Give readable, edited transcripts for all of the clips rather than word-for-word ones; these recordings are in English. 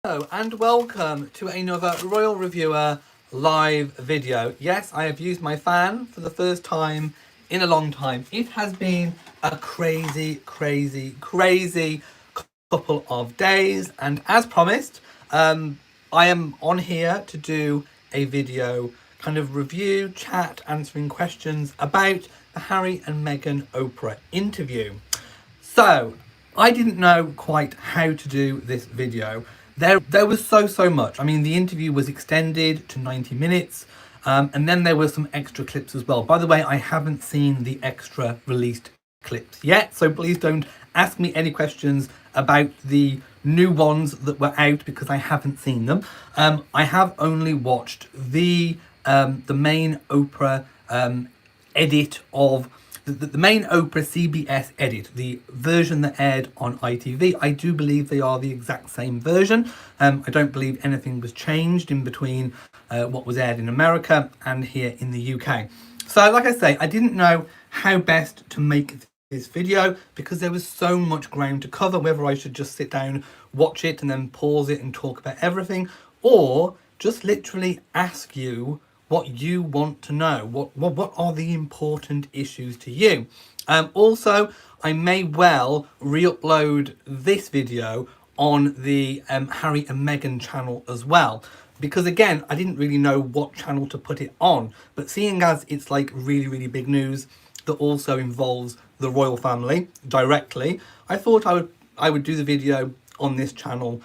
Hello and welcome to another Royal Reviewer live video. Yes, I have used my fan for the first time in a long time. It has been a crazy couple of days, and as promised, I am on here to do a video kind of review, chat, answering questions about the Harry and Meghan Oprah interview. So I didn't know quite how to do this video. There was so much. I mean, the interview was extended to 90 minutes, and then there were some extra clips as well. By the way, I haven't seen the extra released clips yet, so please don't ask me any questions about the new ones that were out because I haven't seen them. I have only watched the main Oprah edit of the main Oprah CBS edit, the version that aired on ITV. I do believe they are the exact same version. I don't believe anything was changed in between what was aired in America and here in the UK. So like I say, I didn't know how best to make this video because there was so much ground to cover, whether I should just sit down, watch it and then pause it and talk about everything, or just literally ask you what you want to know. What are the important issues to you? Also, I may well re-upload this video on the Harry and Meghan channel as well, because again, I didn't really know what channel to put it on, but seeing as it's like really big news that also involves the royal family directly, I thought I would do the video on this channel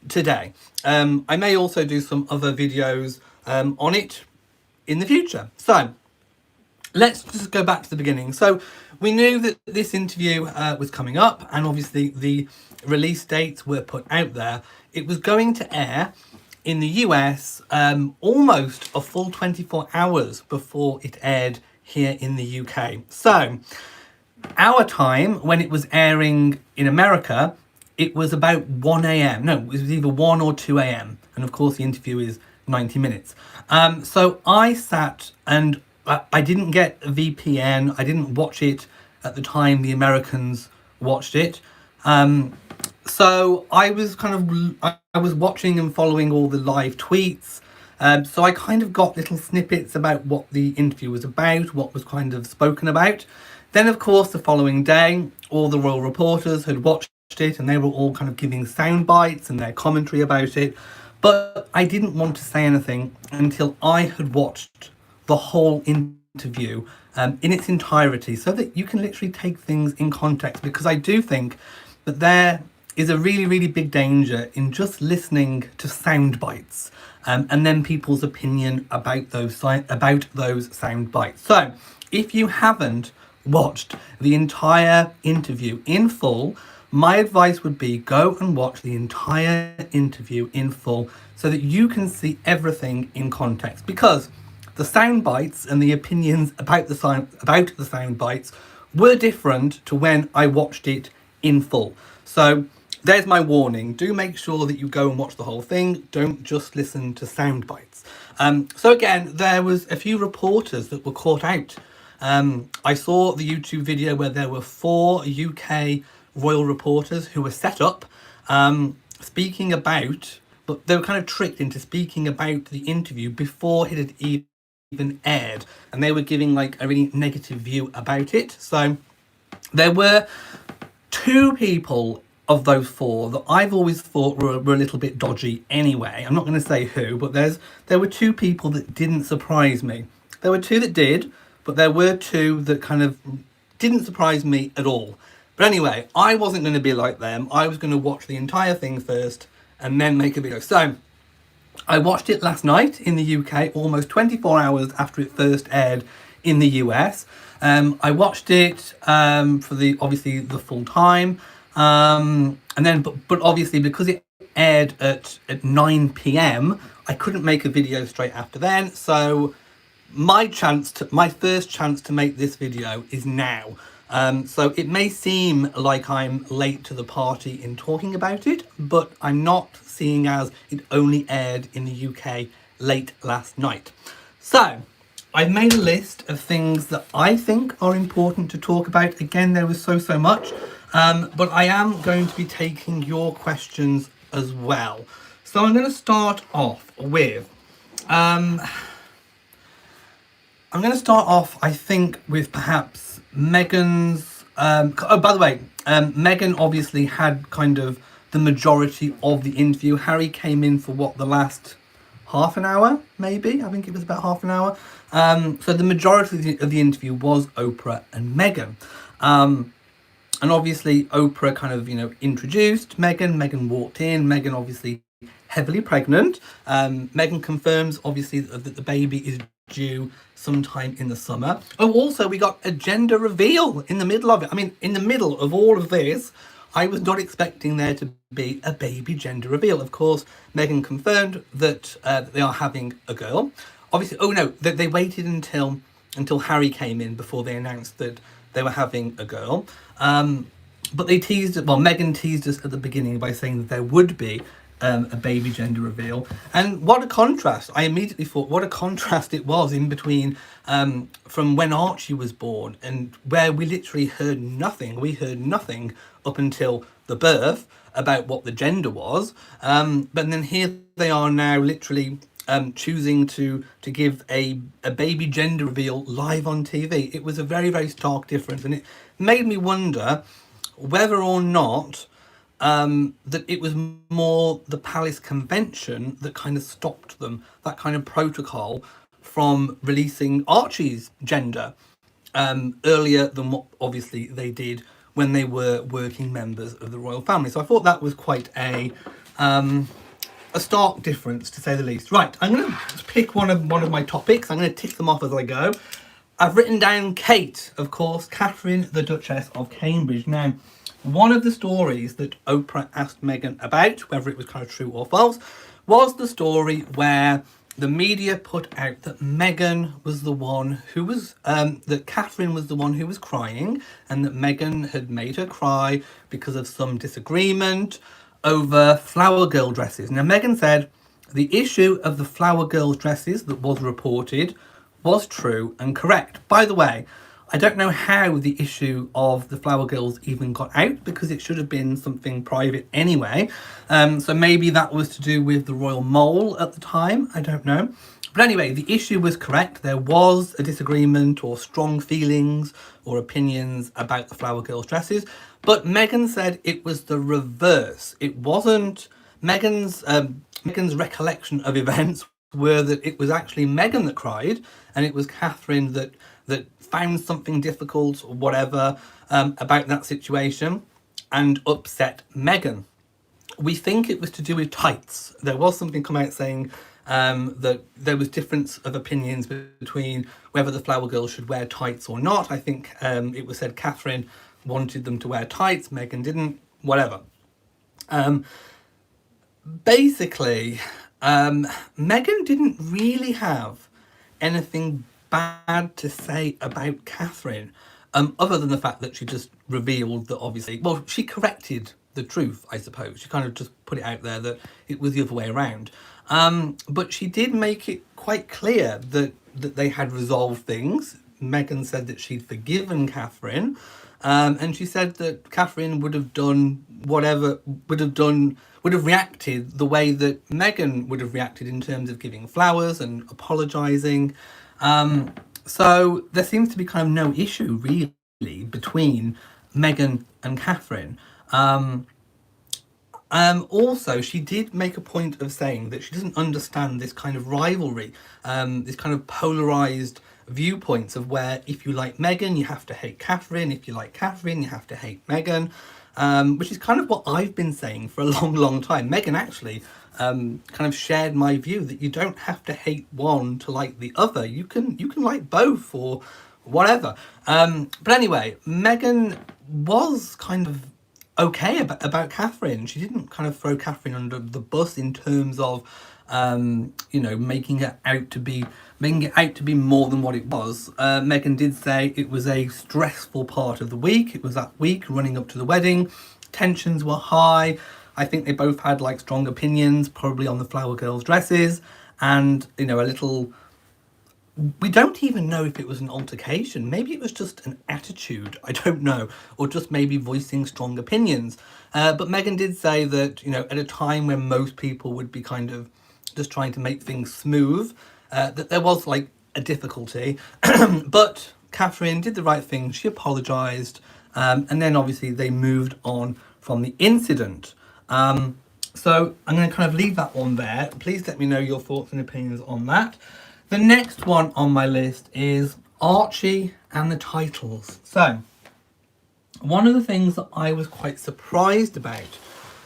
today. I may also do some other videos on it in the future. So let's just go back to the beginning. So we knew that this interview was coming up, and obviously the release dates were put out there. It was going to air in the US almost a full 24 hours before it aired here in the UK. So our time when it was airing in America, it was about 1 a.m. No, it was either 1 or 2 a.m. And of course the interview is 90 minutes. So I sat and I didn't get a VPN. I didn't watch it at the time the Americans watched it. So I was I was watching and following all the live tweets. So I kind of got little snippets about what the interview was about, what was kind of spoken about. Then of course the following day, all the royal reporters had watched it and they were all kind of giving sound bites and their commentary about it. But I didn't want to say anything until I had watched the whole interview in its entirety, so that you can literally take things in context, because I do think that there is a really big danger in just listening to sound bites and then people's opinion about those sound bites. So if you haven't watched the entire interview in full, my advice would be go and watch the entire interview in full so that you can see everything in context, because the sound bites and the opinions about the sound bites were different to when I watched it in full. So there's my warning. Do make sure that you go and watch the whole thing. Don't just listen to sound bites. So again, there was a few reporters that were caught out. I saw the YouTube video where there were 4 UK royal reporters who were set up speaking about, but they were kind of tricked into speaking about the interview before it had even aired, and they were giving like a really negative view about it. So there were 2 people of those 4 that I've always thought were a little bit dodgy anyway. I'm not going to say who, but there were 2 people that didn't surprise me. There were 2 that did, but there were 2 that kind of didn't surprise me at all. But anyway, I wasn't going to be like them. I was going to watch the entire thing first and then make a video. So I watched it last night in the UK, almost 24 hours after it first aired in the US. I watched it for obviously the full time. And then, but obviously because it aired at 9 p.m, I couldn't make a video straight after then. So my first chance to make this video is now. So it may seem like I'm late to the party in talking about it, but I'm not, seeing as it only aired in the UK late last night. So I've made a list of things that I think are important to talk about. Again, there was so much, but I am going to be taking your questions as well. So I'm going to start off with, I think, with perhaps Meghan's. Oh, by the way, Meghan obviously had kind of the majority of the interview. Harry came in for what, the last half an hour, maybe? I think it was about half an hour. So the majority of the interview was Oprah and Meghan. And obviously Oprah kind of, introduced Meghan. Meghan walked in. Meghan obviously heavily pregnant. Meghan confirms obviously that the baby is due sometime in the summer. Oh, also we got a gender reveal in the middle of it. I mean, in the middle of all of this, I was not expecting there to be a baby gender reveal. Of course, Meghan confirmed that they are having a girl. Obviously, oh no, that they waited until Harry came in before they announced that they were having a girl. But they Meghan teased us at the beginning by saying that there would be a baby gender reveal. And what a contrast. I immediately thought what a contrast it was in between from when Archie was born and where we literally heard nothing. We heard nothing up until the birth about what the gender was. But then here they are now literally choosing to give a baby gender reveal live on TV. It was a very, very stark difference. And it made me wonder whether or not that it was more the palace convention that kind of stopped them, that kind of protocol from releasing Archie's gender earlier than what obviously they did when they were working members of the royal family. So I thought that was quite a stark difference, to say the least. Right, I'm going to pick one of my topics. I'm going to tick them off as I go. I've written down Kate, of course, Catherine, the Duchess of Cambridge. Now, one of the stories that Oprah asked Meghan about, whether it was kind of true or false, was the story where the media put out that Meghan was the one who was, that Catherine was the one who was crying, and that Meghan had made her cry because of some disagreement over flower girl dresses. Now, Meghan said the issue of the flower girl dresses that was reported was true and correct. By the way, I don't know how the issue of the flower girls even got out, because it should have been something private anyway. So maybe that was to do with the royal mole at the time. I don't know. But anyway, the issue was correct. There was a disagreement or strong feelings or opinions about the flower girls dresses. But Meghan said it was the reverse. It wasn't Meghan's recollection of events were that it was actually Meghan that cried, and it was Catherine that found something difficult or whatever about that situation and upset Meghan. We think it was to do with tights. There was something come out saying that there was difference of opinions between whether the flower girls should wear tights or not. I think it was said Catherine wanted them to wear tights, Meghan didn't, whatever. Basically, Meghan didn't really have anything bad to say about Catherine, other than the fact that she just revealed that obviously, well, she corrected the truth, I suppose. She kind of just put it out there that it was the other way around. But she did make it quite clear that they had resolved things. Meghan said that she'd forgiven Catherine, and she said that Catherine would have done whatever, would have reacted the way that Meghan would have reacted in terms of giving flowers and apologising. So there seems to be kind of no issue really between Meghan and Catherine. Also, she did make a point of saying that she doesn't understand this kind of rivalry, this kind of polarised viewpoints of where if you like Meghan, you have to hate Catherine. If you like Catherine, you have to hate Meghan, which is kind of what I've been saying for a long, long time. Meghan actually kind of shared my view that you don't have to hate one to like the other. You can like both or whatever. But anyway, Meghan was kind of okay about Catherine. She didn't kind of throw Catherine under the bus in terms of making it out to be more than what it was. Meghan did say it was a stressful part of the week. It was that week running up to the wedding. Tensions were high. I think they both had like strong opinions, probably on the flower girls' dresses, and a little we don't even know if it was an altercation. Maybe it was just an attitude. I don't know. Or just maybe voicing strong opinions. But Meghan did say that, at a time when most people would be kind of just trying to make things smooth, that there was like a difficulty. But Catherine did the right thing. She apologised. And then obviously they moved on from the incident. So I'm going to kind of leave that one there. Please let me know your thoughts and opinions on that. The next one on my list is Archie and the titles. So, one of the things that I was quite surprised about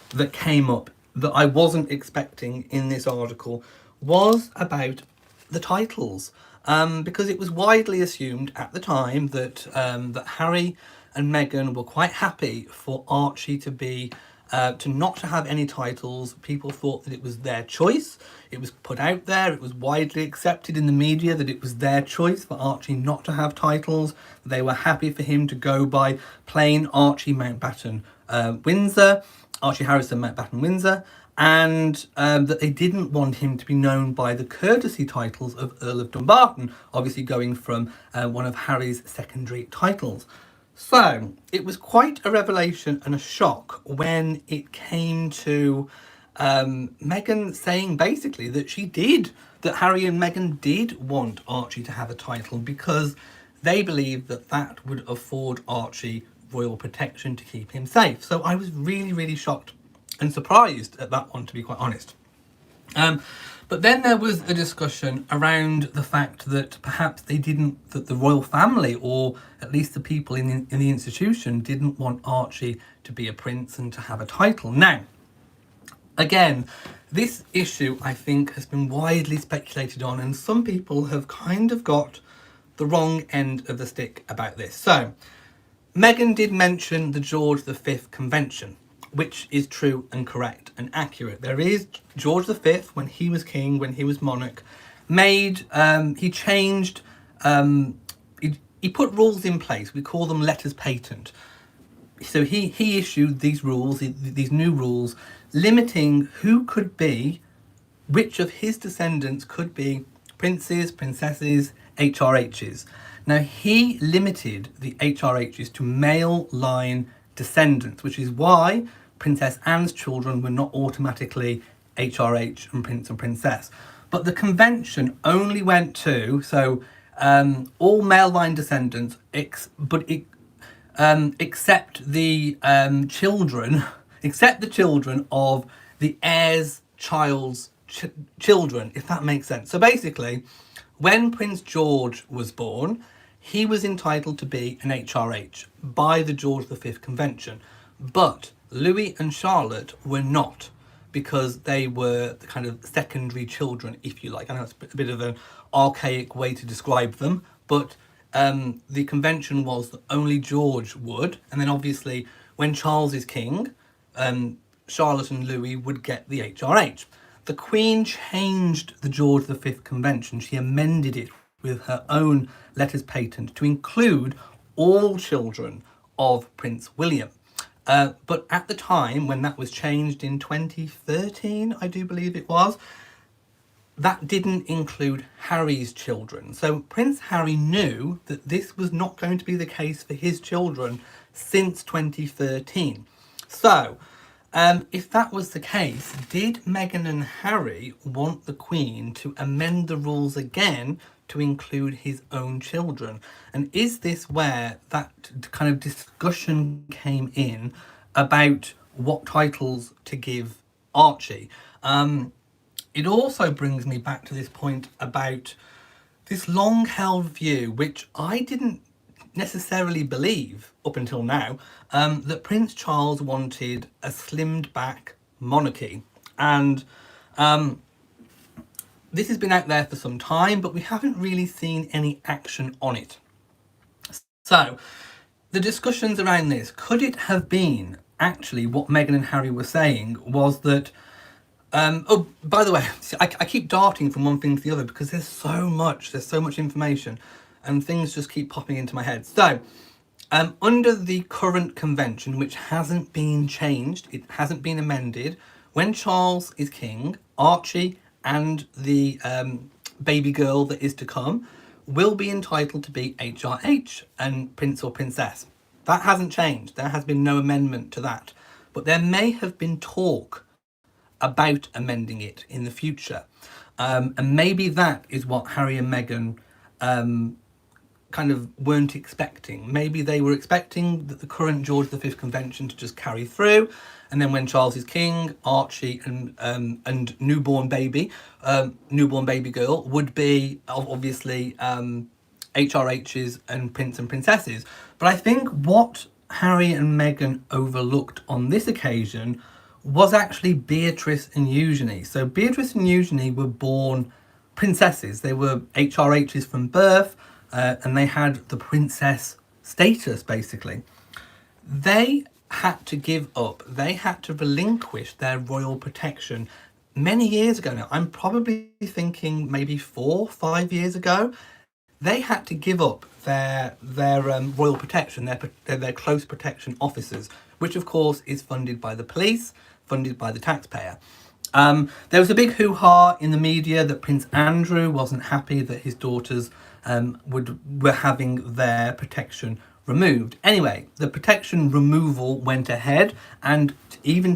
that came up that I wasn't expecting in this article was about the titles. Because it was widely assumed at the time that that Harry and Meghan were quite happy for Archie to be to not to have any titles. People thought that it was their choice. It was put out there. It was widely accepted in the media that it was their choice for Archie not to have titles. They were happy for him to go by plain Archie Mountbatten Windsor, Archie Harrison Mountbatten Windsor, and that they didn't want him to be known by the courtesy titles of Earl of Dumbarton, obviously going from one of Harry's secondary titles. So, it was quite a revelation and a shock when it came to Meghan saying basically that that Harry and Meghan did want Archie to have a title because they believed that that would afford Archie royal protection to keep him safe. So I was really, really shocked and surprised at that one, to be quite honest. But then there was a discussion around the fact that perhaps that the royal family, or at least the people in the institution, didn't want Archie to be a prince and to have a title. Now, again, this issue, I think, has been widely speculated on, and some people have kind of got the wrong end of the stick about this. So, Meghan did mention the George V Convention, which is true and correct and accurate. There is George V, when he was king, when he was monarch, he changed, he put rules in place. We call them letters patent. So he issued these rules, these new rules, limiting which of his descendants could be princes, princesses, HRHs. Now, he limited the HRHs to male line descendants, which is why Princess Anne's children were not automatically HRH and Prince and Princess. But the convention only went to, all male line descendants, except the children of the heir's child's children, if that makes sense. So basically, when Prince George was born, he was entitled to be an HRH by the George V Convention. But Louis and Charlotte were not, because they were the kind of secondary children, if you like. I know it's a bit of an archaic way to describe them, but the convention was that only George would, and then obviously when Charles is king, Charlotte and Louis would get the HRH. The Queen changed the George V Convention. She amended it with her own letters patent to include all children of Prince William. But at the time when that was changed in 2013, I do believe it was, that didn't include Harry's children. So Prince Harry knew that this was not going to be the case for his children since 2013. So, if that was the case, did Meghan and Harry want the Queen to amend the rules again to include his own children? And is this where that kind of discussion came in about what titles to give Archie? It also brings me back to this point about this long-held view, which I didn't necessarily believe up until now, that Prince Charles wanted a slimmed-back monarchy. And this has been out there for some time, but we haven't really seen any action on it. So, the discussions around this, could it have been actually what Meghan and Harry were saying was that oh, by the way, I keep darting from one thing to the other because there's so much information and things just keep popping into my head. So, under the current convention, which hasn't been changed, it hasn't been amended, when Charles is king, Archie and the baby girl that is to come will be entitled to be HRH and Prince or Princess. That hasn't changed. There has been no amendment to that. But there may have been talk about amending it in the future. And maybe that is what Harry and Meghan kind of weren't expecting. Maybe they were expecting that the current George V convention to just carry through, and then when Charles is king, Archie and newborn baby girl would be obviously HRHs and prince and princesses. But I think what Harry and Meghan overlooked on this occasion was actually Beatrice and Eugenie. So Beatrice and Eugenie were born princesses. They were HRHs from birth, and they had the princess status, basically. They had to give up, they had to relinquish their royal protection many years ago now. I'm probably thinking maybe 4-5 years ago. They had to give up their royal protection, their close protection officers, which of course is funded by the police, funded by the taxpayer. There was a big hoo-ha in the media that Prince Andrew wasn't happy that his daughters were having their protection removed. Anyway, the protection removal went ahead, and even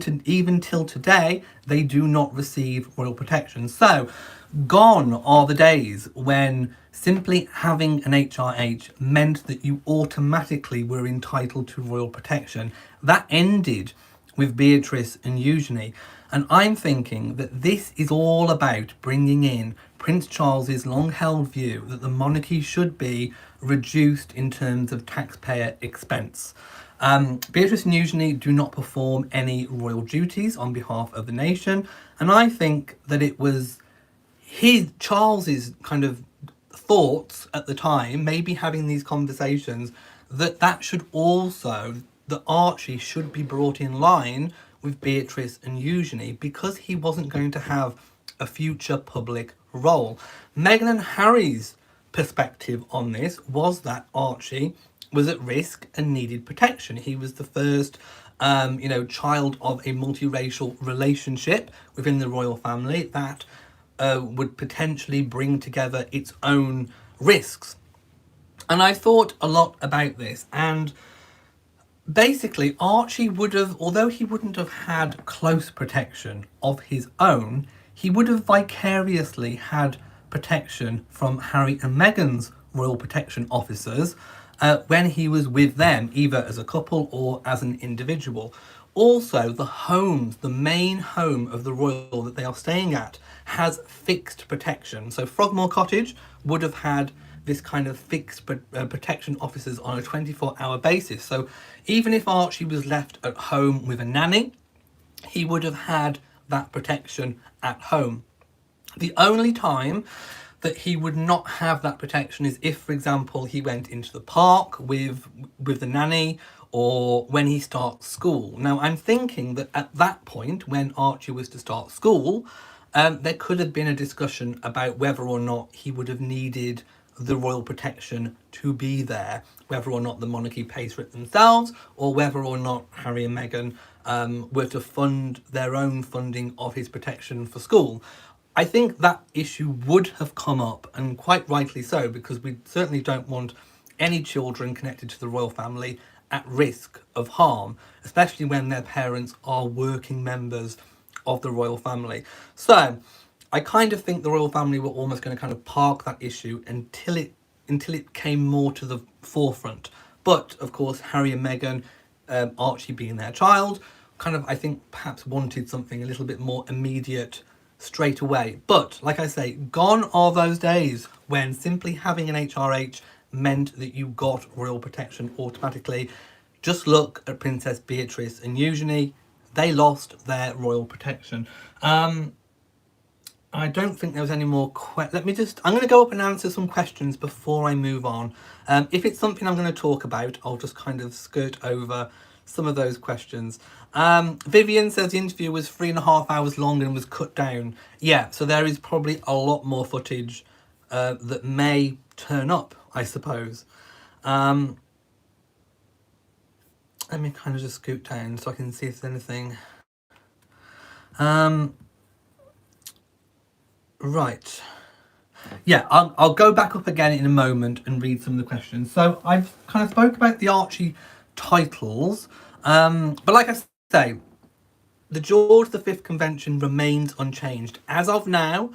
till today, they do not receive royal protection. So, gone are the days when simply having an HRH meant that you automatically were entitled to royal protection. That ended with Beatrice and Eugenie. And I'm thinking that this is all about bringing in Prince Charles's long-held view that the monarchy should be reduced in terms of taxpayer expense. Beatrice and Eugenie do not perform any royal duties on behalf of the nation, and I think that it was Charles's kind of thoughts at the time, maybe having these conversations, that Archie should be brought in line with Beatrice and Eugenie, because he wasn't going to have a future public role. Meghan and Harry's perspective on this was that Archie was at risk and needed protection. He was the first child of a multiracial relationship within the royal family that would potentially bring together its own risks. And I thought a lot about this, and basically Archie would have, although he wouldn't have had close protection of his own, he would have vicariously had protection from Harry and Meghan's royal protection officers when he was with them, either as a couple or as an individual. Also, the main home of the royal that they are staying at has fixed protection. So Frogmore Cottage would have had this kind of fixed protection officers on a 24-hour basis. So even if Archie was left at home with a nanny, he would have had that protection at home. The only time that he would not have that protection is if, for example, he went into the park with the nanny, or when he starts school. Now, I'm thinking that at that point, when Archie was to start school, there could have been a discussion about whether or not he would have needed the royal protection to be there, whether or not the monarchy pays for it themselves, or whether or not Harry and Meghan were to fund their own funding of his protection for school. I think that issue would have come up, and quite rightly so, because we certainly don't want any children connected to the royal family at risk of harm, especially when their parents are working members of the royal family. So I kind of think the royal family were almost going to kind of park that issue until it came more to the forefront. But of course, Harry and Meghan, Archie being their child, kind of, I think, perhaps wanted something a little bit more immediate straight away. But like I say, gone are those days when simply having an HRH meant that you got royal protection automatically. Just look at Princess Beatrice and Eugenie. They lost their royal protection. I don't think there was any more I'm going to go up and answer some questions before I move on. If it's something I'm going to talk about, I'll just kind of skirt over some of those questions. Vivian says the interview was 3.5 hours long and was cut down. Yeah, so there is probably a lot more footage that may turn up, I suppose. Let me kind of just scoot down so I can see if there's anything. Right. yeah, I'll go back up again in a moment and read some of the questions. So I've kind of spoke about the Archie titles, but like I say, the George V Convention remains unchanged. As of now,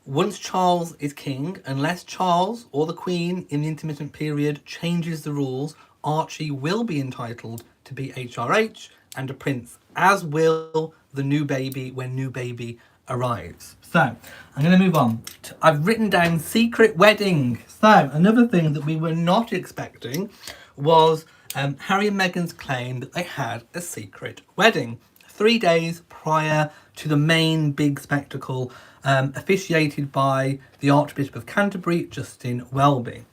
once Charles is king, unless Charles or the Queen in the intermittent period changes the rules, Archie will be entitled to be HRH and a prince, as will the new baby when new baby arrives. So I'm going to move on. I've written down secret wedding. So another thing that we were not expecting was Harry and Meghan's claim that they had a secret wedding 3 days prior to the main big spectacle, officiated by the Archbishop of Canterbury, Justin Welby.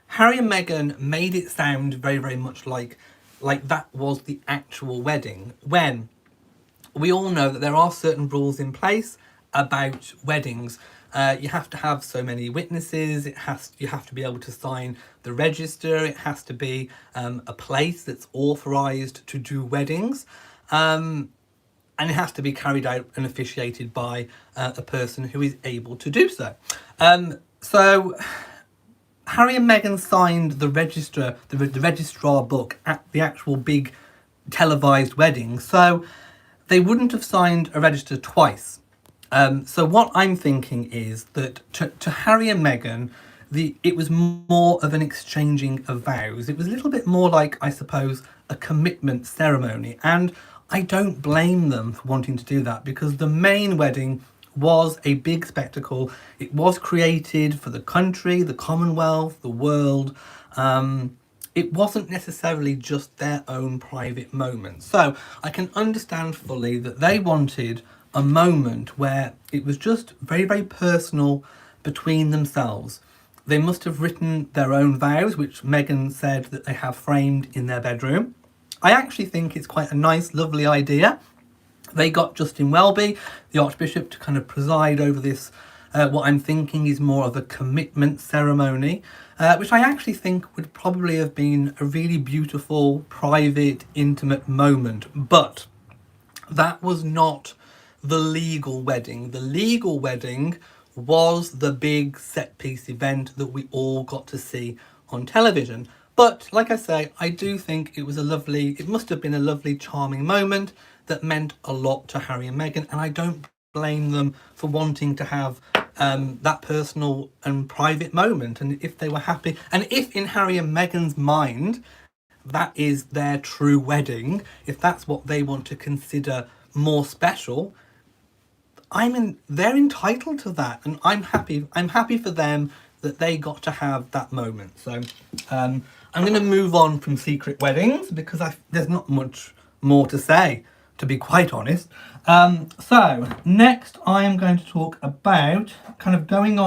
Harry and Meghan made it sound very, very much like that was the actual wedding, when we all know that there are certain rules in place about weddings. You have to have so many witnesses. You have to be able to sign the register. It has to be a place that's authorised to do weddings, and it has to be carried out and officiated by a person who is able to do so. So Harry and Meghan signed the registrar book at the actual big televised wedding, so they wouldn't have signed a register twice. So what I'm thinking is that to Harry and Meghan, it was more of an exchanging of vows. It was a little bit more like, I suppose, a commitment ceremony, and I don't blame them for wanting to do that, because the main wedding was a big spectacle. It was created for the country, the Commonwealth, the world. It wasn't necessarily just their own private moment. So I can understand fully that they wanted a moment where it was just very, very personal between themselves. They must have written their own vows, which Meghan said that they have framed in their bedroom. I actually think it's quite a nice, lovely idea. They got Justin Welby, the Archbishop, to kind of preside over this, what I'm thinking is more of a commitment ceremony, which I actually think would probably have been a really beautiful, private, intimate moment. But that was not the legal wedding. The legal wedding was the big set-piece event that we all got to see on television. But like I say, I do think it must have been a lovely, charming moment that meant a lot to Harry and Meghan, and I don't blame them for wanting to have that personal and private moment. And if they were happy, and if in Harry and Meghan's mind that is their true wedding, if that's what they want to consider more special, they're entitled to that, and I'm happy for them that they got to have that moment. So I'm going to move on from secret weddings, because there's not much more to say, to be quite honest. So next I am going to talk about kind of leading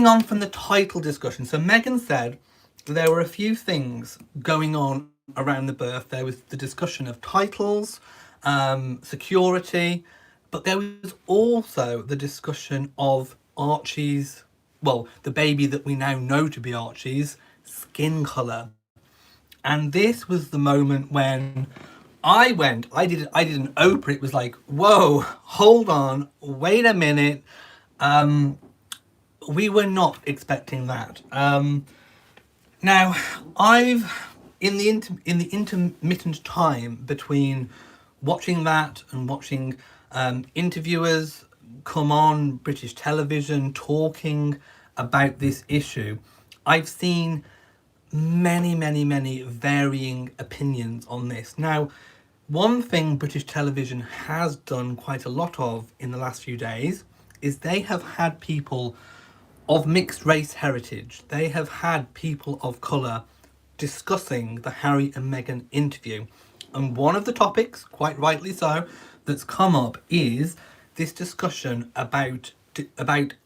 on from the title discussion. So Meghan said there were a few things going on around the birth. There was the discussion of titles, security, but there was also the discussion of Archie's, the baby that we now know to be Archie's, skin colour. And this was the moment when I did an Oprah. It was like, whoa, hold on, wait a minute. We were not expecting that. Now, in the intermittent time between watching that and watching interviewers come on British television talking about this issue, I've seen many varying opinions on this. Now, one thing British television has done quite a lot of in the last few days is they have had people of mixed race heritage. They have had people of colour discussing the Harry and Meghan interview. And one of the topics, quite rightly so, that's come up is this discussion about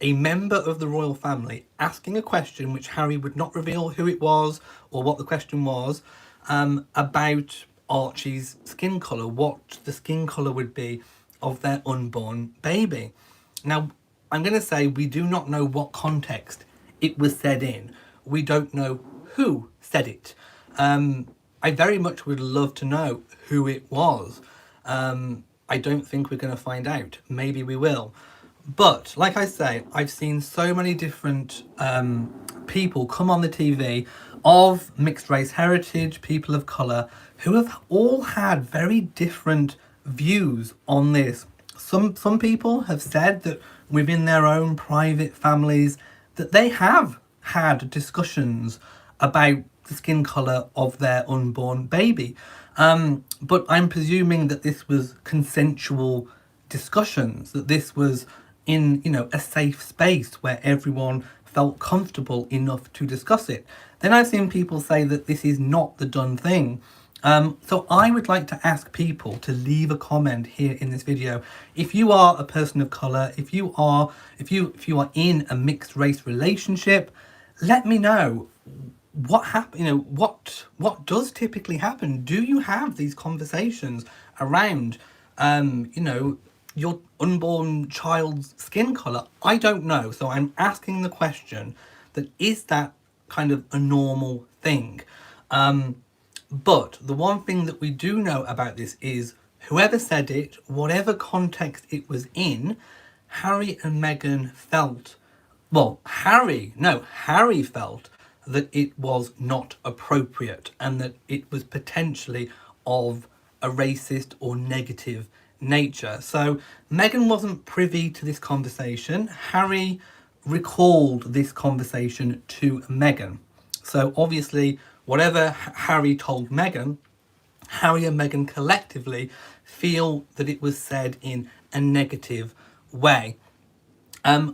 a member of the royal family asking a question which Harry would not reveal who it was or what the question was, about Archie's skin colour, what the skin colour would be of their unborn baby. Now, I'm going to say we do not know what context it was said in. We don't know who said it. I very much would love to know who it was. I don't think we're going to find out. Maybe we will. But like I say, I've seen so many different people come on the TV of mixed race heritage, people of colour, who have all had very different views on this. Some people have said that within their own private families that they have had discussions about the skin colour of their unborn baby. But I'm presuming that this was consensual discussions, that this was in, a safe space where everyone felt comfortable enough to discuss it. Then I've seen people say that this is not the done thing. So I would like to ask people to leave a comment here in this video. If you are a person of colour, if you are in a mixed race relationship, let me know what happen. What does typically happen. Do you have these conversations around your unborn child's skin colour? I don't know, so I'm asking the question, that is that kind of a normal thing? But the one thing that we do know about this is whoever said it, whatever context it was in, Harry and Meghan felt, Harry felt that it was not appropriate and that it was potentially of a racist or negative nature. So Meghan wasn't privy to this conversation. Harry recalled this conversation to Meghan. So obviously, whatever Harry told Meghan, Harry and Meghan collectively feel that it was said in a negative way.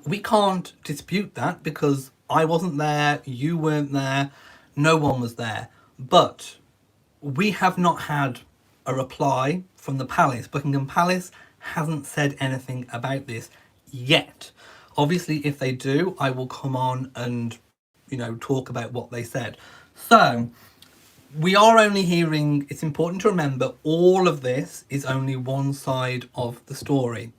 We can't dispute that because I wasn't there, you weren't there, no one was there. But we have not had a reply from the palace. Buckingham Palace hasn't said anything about this yet. Obviously, if they do, I will come on and, talk about what they said. So, we are only hearing, it's important to remember, all of this is only one side of the story.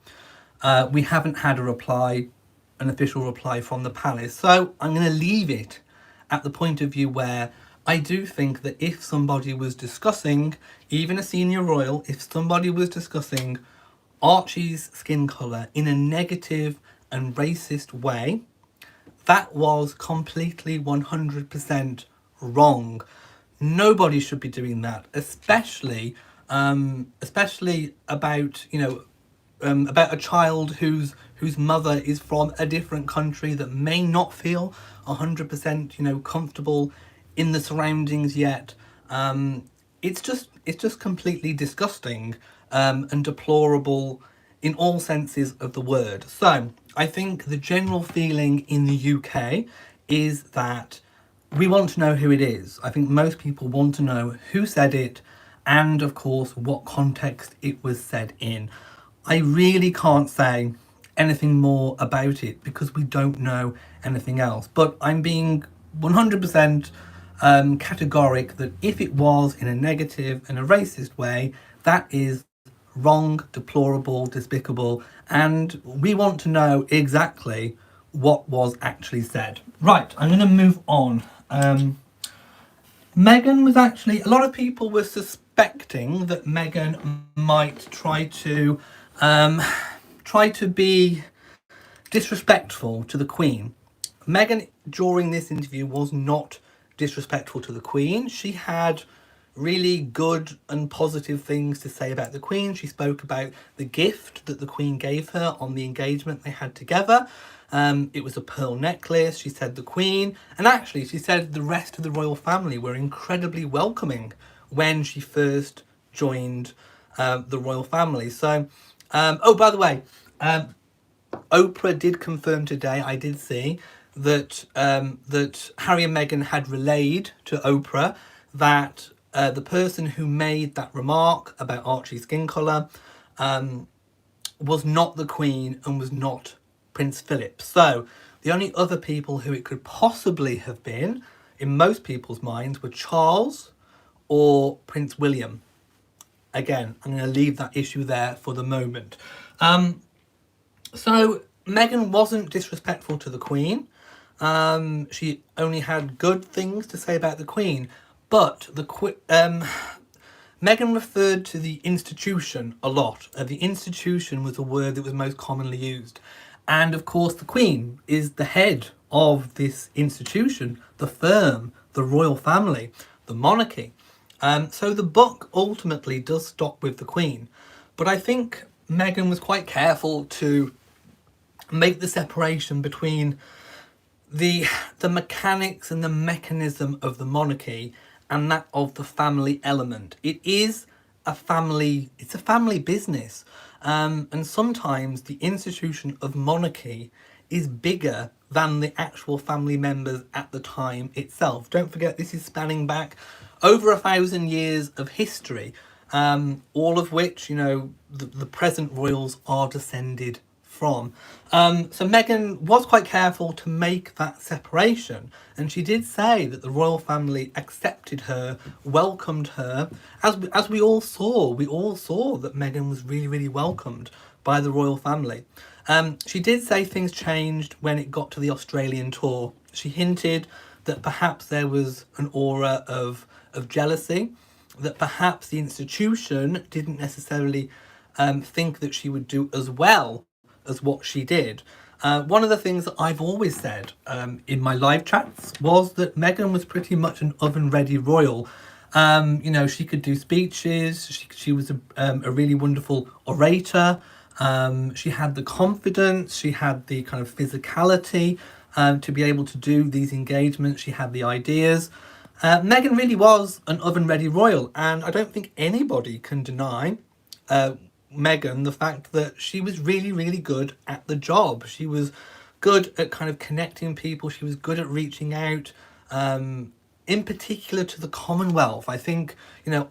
We haven't had an official reply from the palace. So I'm going to leave it at the point of view where I do think that if somebody was discussing, even a senior royal, if somebody was discussing Archie's skin colour in a negative and racist way, that was completely 100% wrong. Nobody should be doing that, especially about about a child whose mother is from a different country that may not feel 100% comfortable in the surroundings yet. It's just completely disgusting and deplorable in all senses of the word. So I think the general feeling in the UK is that we want to know who it is. I think most people want to know who said it and, of course, what context it was said in. I really can't say anything more about it because we don't know anything else. But I'm being 100% categoric that if it was in a negative and a racist way, that is wrong, deplorable, despicable, and we want to know exactly what was actually said. Right, I'm going to move on. Meghan was actually, a lot of people were suspecting that Meghan might try to be disrespectful to the Queen. Meghan, during this interview, was not disrespectful to the Queen. She had really good and positive things to say about the Queen. She spoke about the gift that the Queen gave her on the engagement they had together. It was a pearl necklace. She said the Queen, and actually she said the rest of the royal family were incredibly welcoming when she first joined the royal family. So, oh, by the way, Oprah did confirm today, I did see, that that Harry and Meghan had relayed to Oprah that the person who made that remark about Archie's skin colour was not the Queen and was not Prince Philip. So the only other people who it could possibly have been, in most people's minds, were Charles or Prince William. Again, I'm going to leave that issue there for the moment. So Meghan wasn't disrespectful to the Queen. She only had good things to say about the Queen. But Meghan referred to the institution a lot. The institution was a word that was most commonly used. And of course, the Queen is the head of this institution, the firm, the royal family, the monarchy. So the book ultimately does stop with the Queen. But I think Meghan was quite careful to make the separation between the mechanics and the mechanism of the monarchy and that of the family element. It is it's a family business. And sometimes the institution of monarchy is bigger than the actual family members at the time itself. Don't forget, this is spanning back over 1,000 years of history, all of which, the present royals are descended from. So Meghan was quite careful to make that separation, and she did say that the royal family accepted her, welcomed her, as we all saw. We all saw that Meghan was really, really welcomed by the royal family. She did say things changed when it got to the Australian tour. She hinted that perhaps there was an aura of jealousy, that perhaps the institution didn't necessarily think that she would do as well as what she did. One of the things that I've always said in my live chats was that Meghan was pretty much an oven-ready royal. She could do speeches. She was a really wonderful orator. She had the confidence. She had the kind of physicality to be able to do these engagements. She had the ideas. Meghan really was an oven-ready royal, and I don't think anybody can deny Meghan the fact that she was really, really good at the job. She was good at kind of connecting people. She was good at reaching out, in particular to the Commonwealth. I think,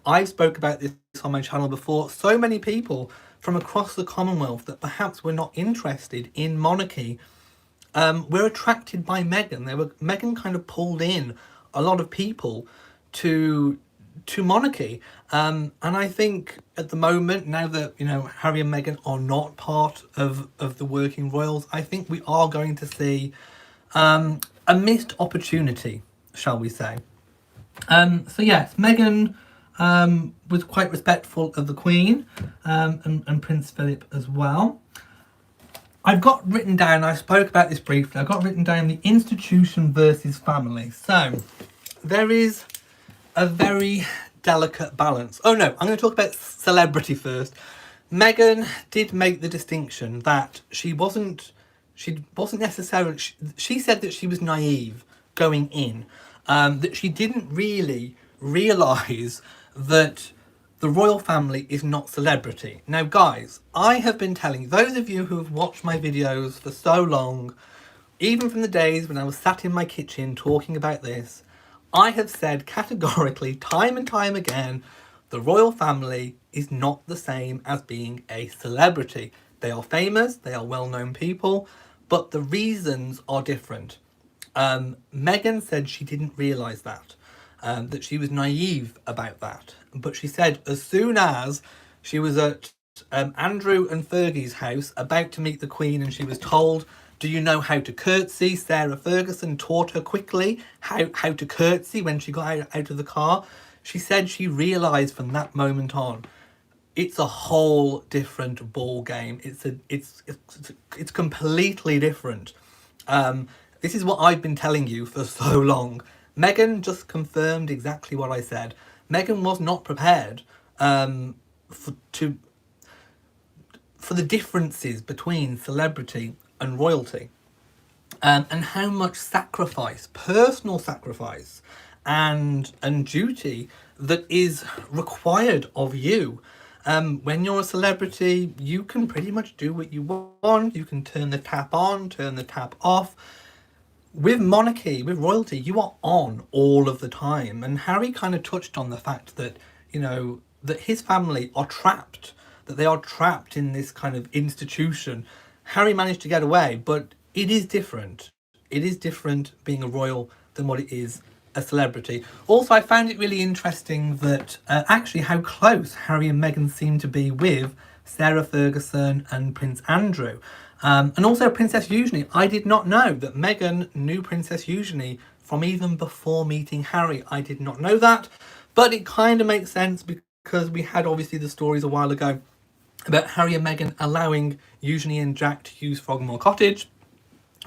I've spoke about this on my channel before. So many people from across the Commonwealth that perhaps were not interested in monarchy were attracted by Meghan. Meghan kind of pulled in a lot of people to monarchy, and I think at the moment, now that Harry and Meghan are not part of the working royals, I think we are going to see a missed opportunity, shall we say. So yes, Meghan was quite respectful of the Queen and Prince Philip as well. I've got written down, I spoke about this briefly, I've got written down the institution versus family. So there is a very delicate balance. Oh no, I'm going to talk about celebrity first. Meghan did make the distinction that she wasn't necessarily, she said that she was naive going in, that she didn't really realise that the royal family is not celebrity. Now guys, I have been telling those of you who have watched my videos for so long, even from the days when I was sat in my kitchen talking about this, I have said categorically, time and time again, the royal family is not the same as being a celebrity. They are famous, they are well-known people, but the reasons are different. Meghan said she didn't realise that she was naive about that. But she said as soon as she was at Andrew and Fergie's house about to meet the Queen, and she was told, do you know how to curtsy? Sarah Ferguson taught her quickly how to curtsy when she got out of the car. She said she realised from that moment on, it's a whole different ball game. It's completely different. This is what I've been telling you for so long. Meghan just confirmed exactly what I said. Meghan was not prepared for the differences between celebrity and royalty, and how much sacrifice, personal sacrifice and duty that is required of you. When you're a celebrity, you can pretty much do what you want. You can turn the tap on, turn the tap off. With monarchy, with royalty, you are on all of the time. And Harry kind of touched on the fact that, that his family are trapped, that they are trapped in this kind of institution. Harry managed to get away, but it is different. It is different being a royal than what it is a celebrity. Also, I found it really interesting that actually how close Harry and Meghan seem to be with Sarah Ferguson and Prince Andrew. And also Princess Eugenie. I did not know that Meghan knew Princess Eugenie from even before meeting Harry. I did not know that, but it kind of makes sense because we had obviously the stories a while ago about Harry and Meghan allowing Eugenie and Jack to use Frogmore Cottage.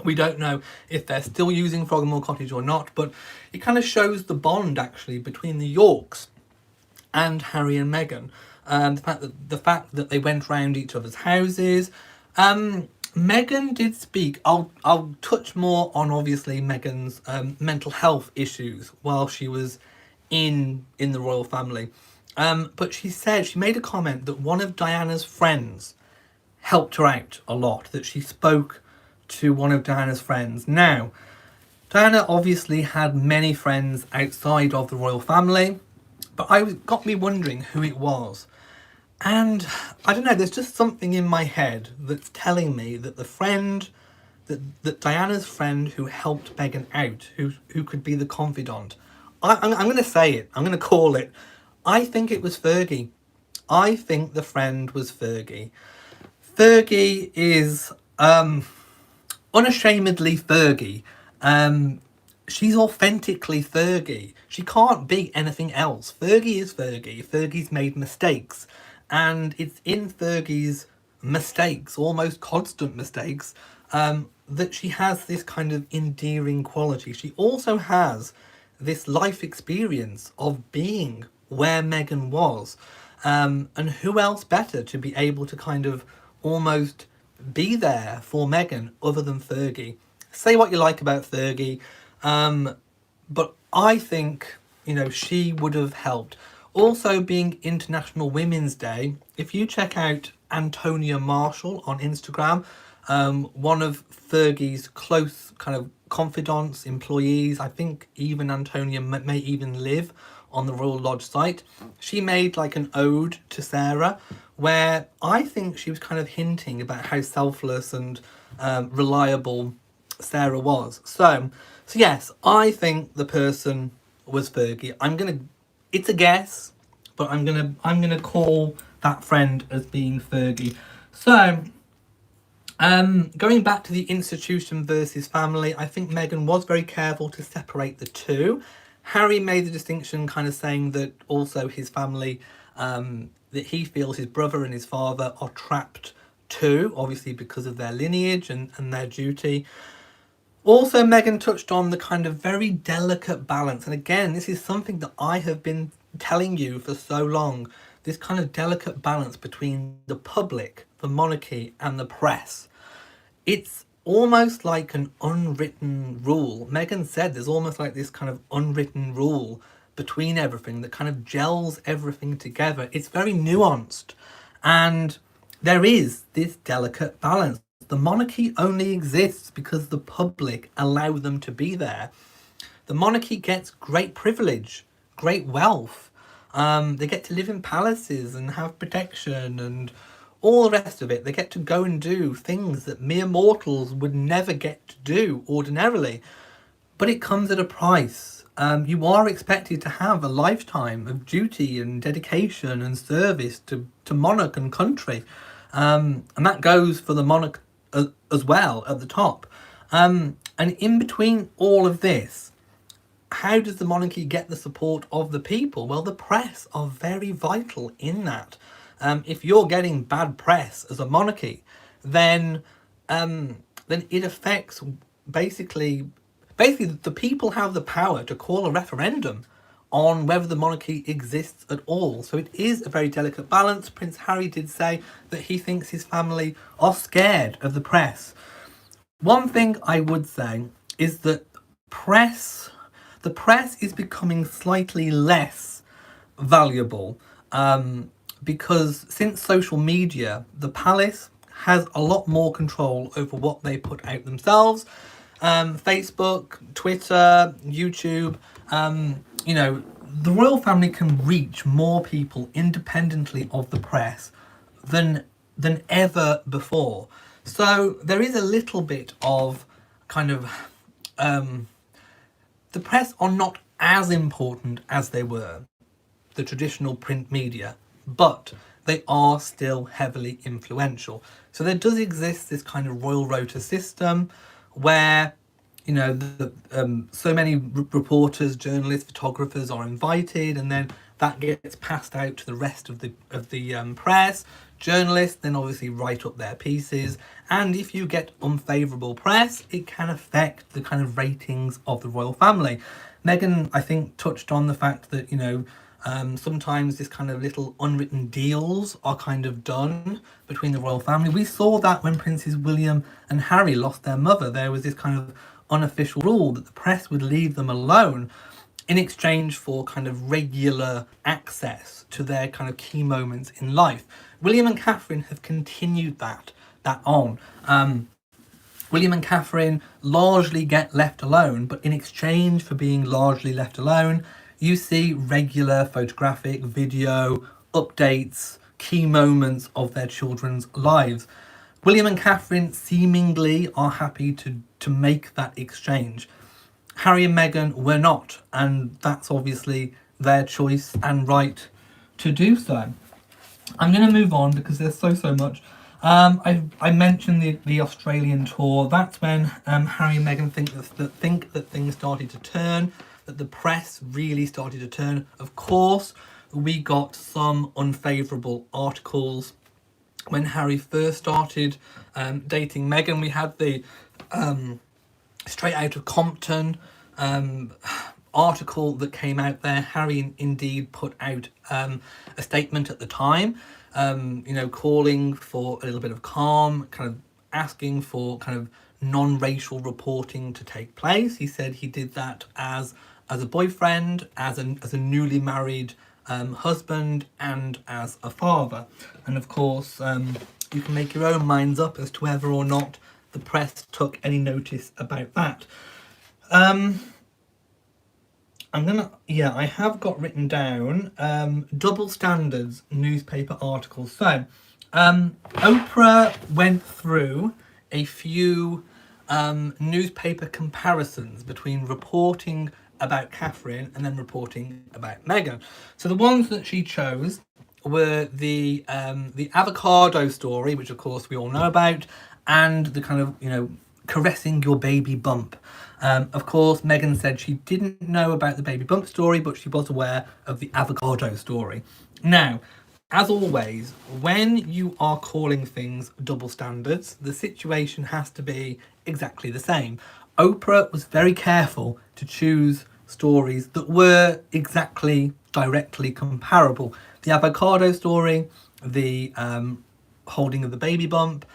We don't know if they're still using Frogmore Cottage or not, but it kind of shows the bond actually between the Yorks and Harry and Meghan. The fact that they went round each other's houses. Meghan did speak. I'll touch more on obviously Meghan's mental health issues while she was in the royal family. But she made a comment that one of Diana's friends helped her out a lot. That she spoke to one of Diana's friends. Now, Diana obviously had many friends outside of the royal family, but got me wondering who it was. And I don't know, there's just something in my head that's telling me that that Diana's friend who helped Meghan out, who could be the confidant, I'm going to say it, I'm going to call it. I think it was Fergie. I think the friend was Fergie. Fergie is unashamedly Fergie. She's authentically Fergie. She can't be anything else. Fergie is Fergie. Fergie's made mistakes. And it's in Fergie's mistakes, almost constant mistakes, that she has this kind of endearing quality. She also has this life experience of being where Meghan was. And who else better to be able to kind of almost be there for Meghan other than Fergie? Say what you like about Fergie, but I think, she would have helped. Also, being International Women's Day, if you check out Antonia Marshall on Instagram, one of Fergie's close kind of confidants, employees, I think even Antonia may even live on the Royal Lodge site, she made like an ode to Sarah, where I think she was kind of hinting about how selfless and reliable Sarah was. So yes, I think the person was Fergie. It's a guess, but I'm gonna call that friend as being Fergie. So, going back to the institution versus family, I think Meghan was very careful to separate the two. Harry made the distinction, kind of saying that also his family, that he feels his brother and his father are trapped too, obviously because of their lineage and their duty. Also, Meghan touched on the kind of very delicate balance. And again, this is something that I have been telling you for so long. This kind of delicate balance between the public, the monarchy, and the press. It's almost like an unwritten rule. Meghan said there's almost like this kind of unwritten rule between everything that kind of gels everything together. It's very nuanced. And there is this delicate balance. The monarchy only exists because the public allow them to be there. The monarchy gets great privilege, great wealth. They get to live in palaces and have protection and all the rest of it. They get to go and do things that mere mortals would never get to do ordinarily. But it comes at a price. You are expected to have a lifetime of duty and dedication and service to monarch and country. And that goes for the monarch as well at the top. And in between all of this, how does the monarchy get the support of the people? Well, the press are very vital in that. If you're getting bad press as a monarchy, then it affects basically the people have the power to call a referendum on whether the monarchy exists at all. So it is a very delicate balance. Prince Harry did say that he thinks his family are scared of the press. One thing I would say is that the press is becoming slightly less valuable because since social media, the palace has a lot more control over what they put out themselves. Facebook, Twitter, YouTube, the royal family can reach more people independently of the press than ever before. So there is a little bit of kind of the press are not as important as they were, the traditional print media, but they are still heavily influential. So there does exist this kind of royal rota system where so many reporters, journalists, photographers are invited, and then that gets passed out to the rest of the press journalists then obviously write up their pieces, and if you get unfavourable press, it can affect the kind of ratings of the royal family. Meghan, I think, touched on the fact that, sometimes this kind of little unwritten deals are kind of done between the royal family. We saw that when Princes William and Harry lost their mother. There was this kind of unofficial rule that the press would leave them alone in exchange for kind of regular access to their kind of key moments in life. William and Catherine have continued that on. William and Catherine largely get left alone, but in exchange for being largely left alone, you see regular photographic, video, updates, key moments of their children's lives. William and Catherine seemingly are happy to make that exchange. Harry and Meghan were not, and that's obviously their choice and right to do so. I'm going to move on because there's so much. I mentioned the Australian tour. That's when Harry and Meghan think that things started to turn, that the press really started to turn. Of course, we got some unfavourable articles. When Harry first started dating Meghan, we had the Straight Out of Compton article that came out there. Harry indeed put out a statement at the time, calling for a little bit of calm, kind of asking for kind of non-racial reporting to take place. He said he did that as a boyfriend, as a newly married husband, and as a father. And of course, you can make your own minds up as to whether or not the press took any notice about that. I have got written down double standards newspaper articles. So, Oprah went through a few newspaper comparisons between reporting about Catherine and then reporting about Meghan. So the ones that she chose were the avocado story, which of course we all know about, and the kind of, caressing your baby bump. Of course, Meghan said she didn't know about the baby bump story, but she was aware of the avocado story. Now, as always, when you are calling things double standards, the situation has to be exactly the same. Oprah was very careful to choose stories that were directly comparable. The avocado story, the holding of the baby bump,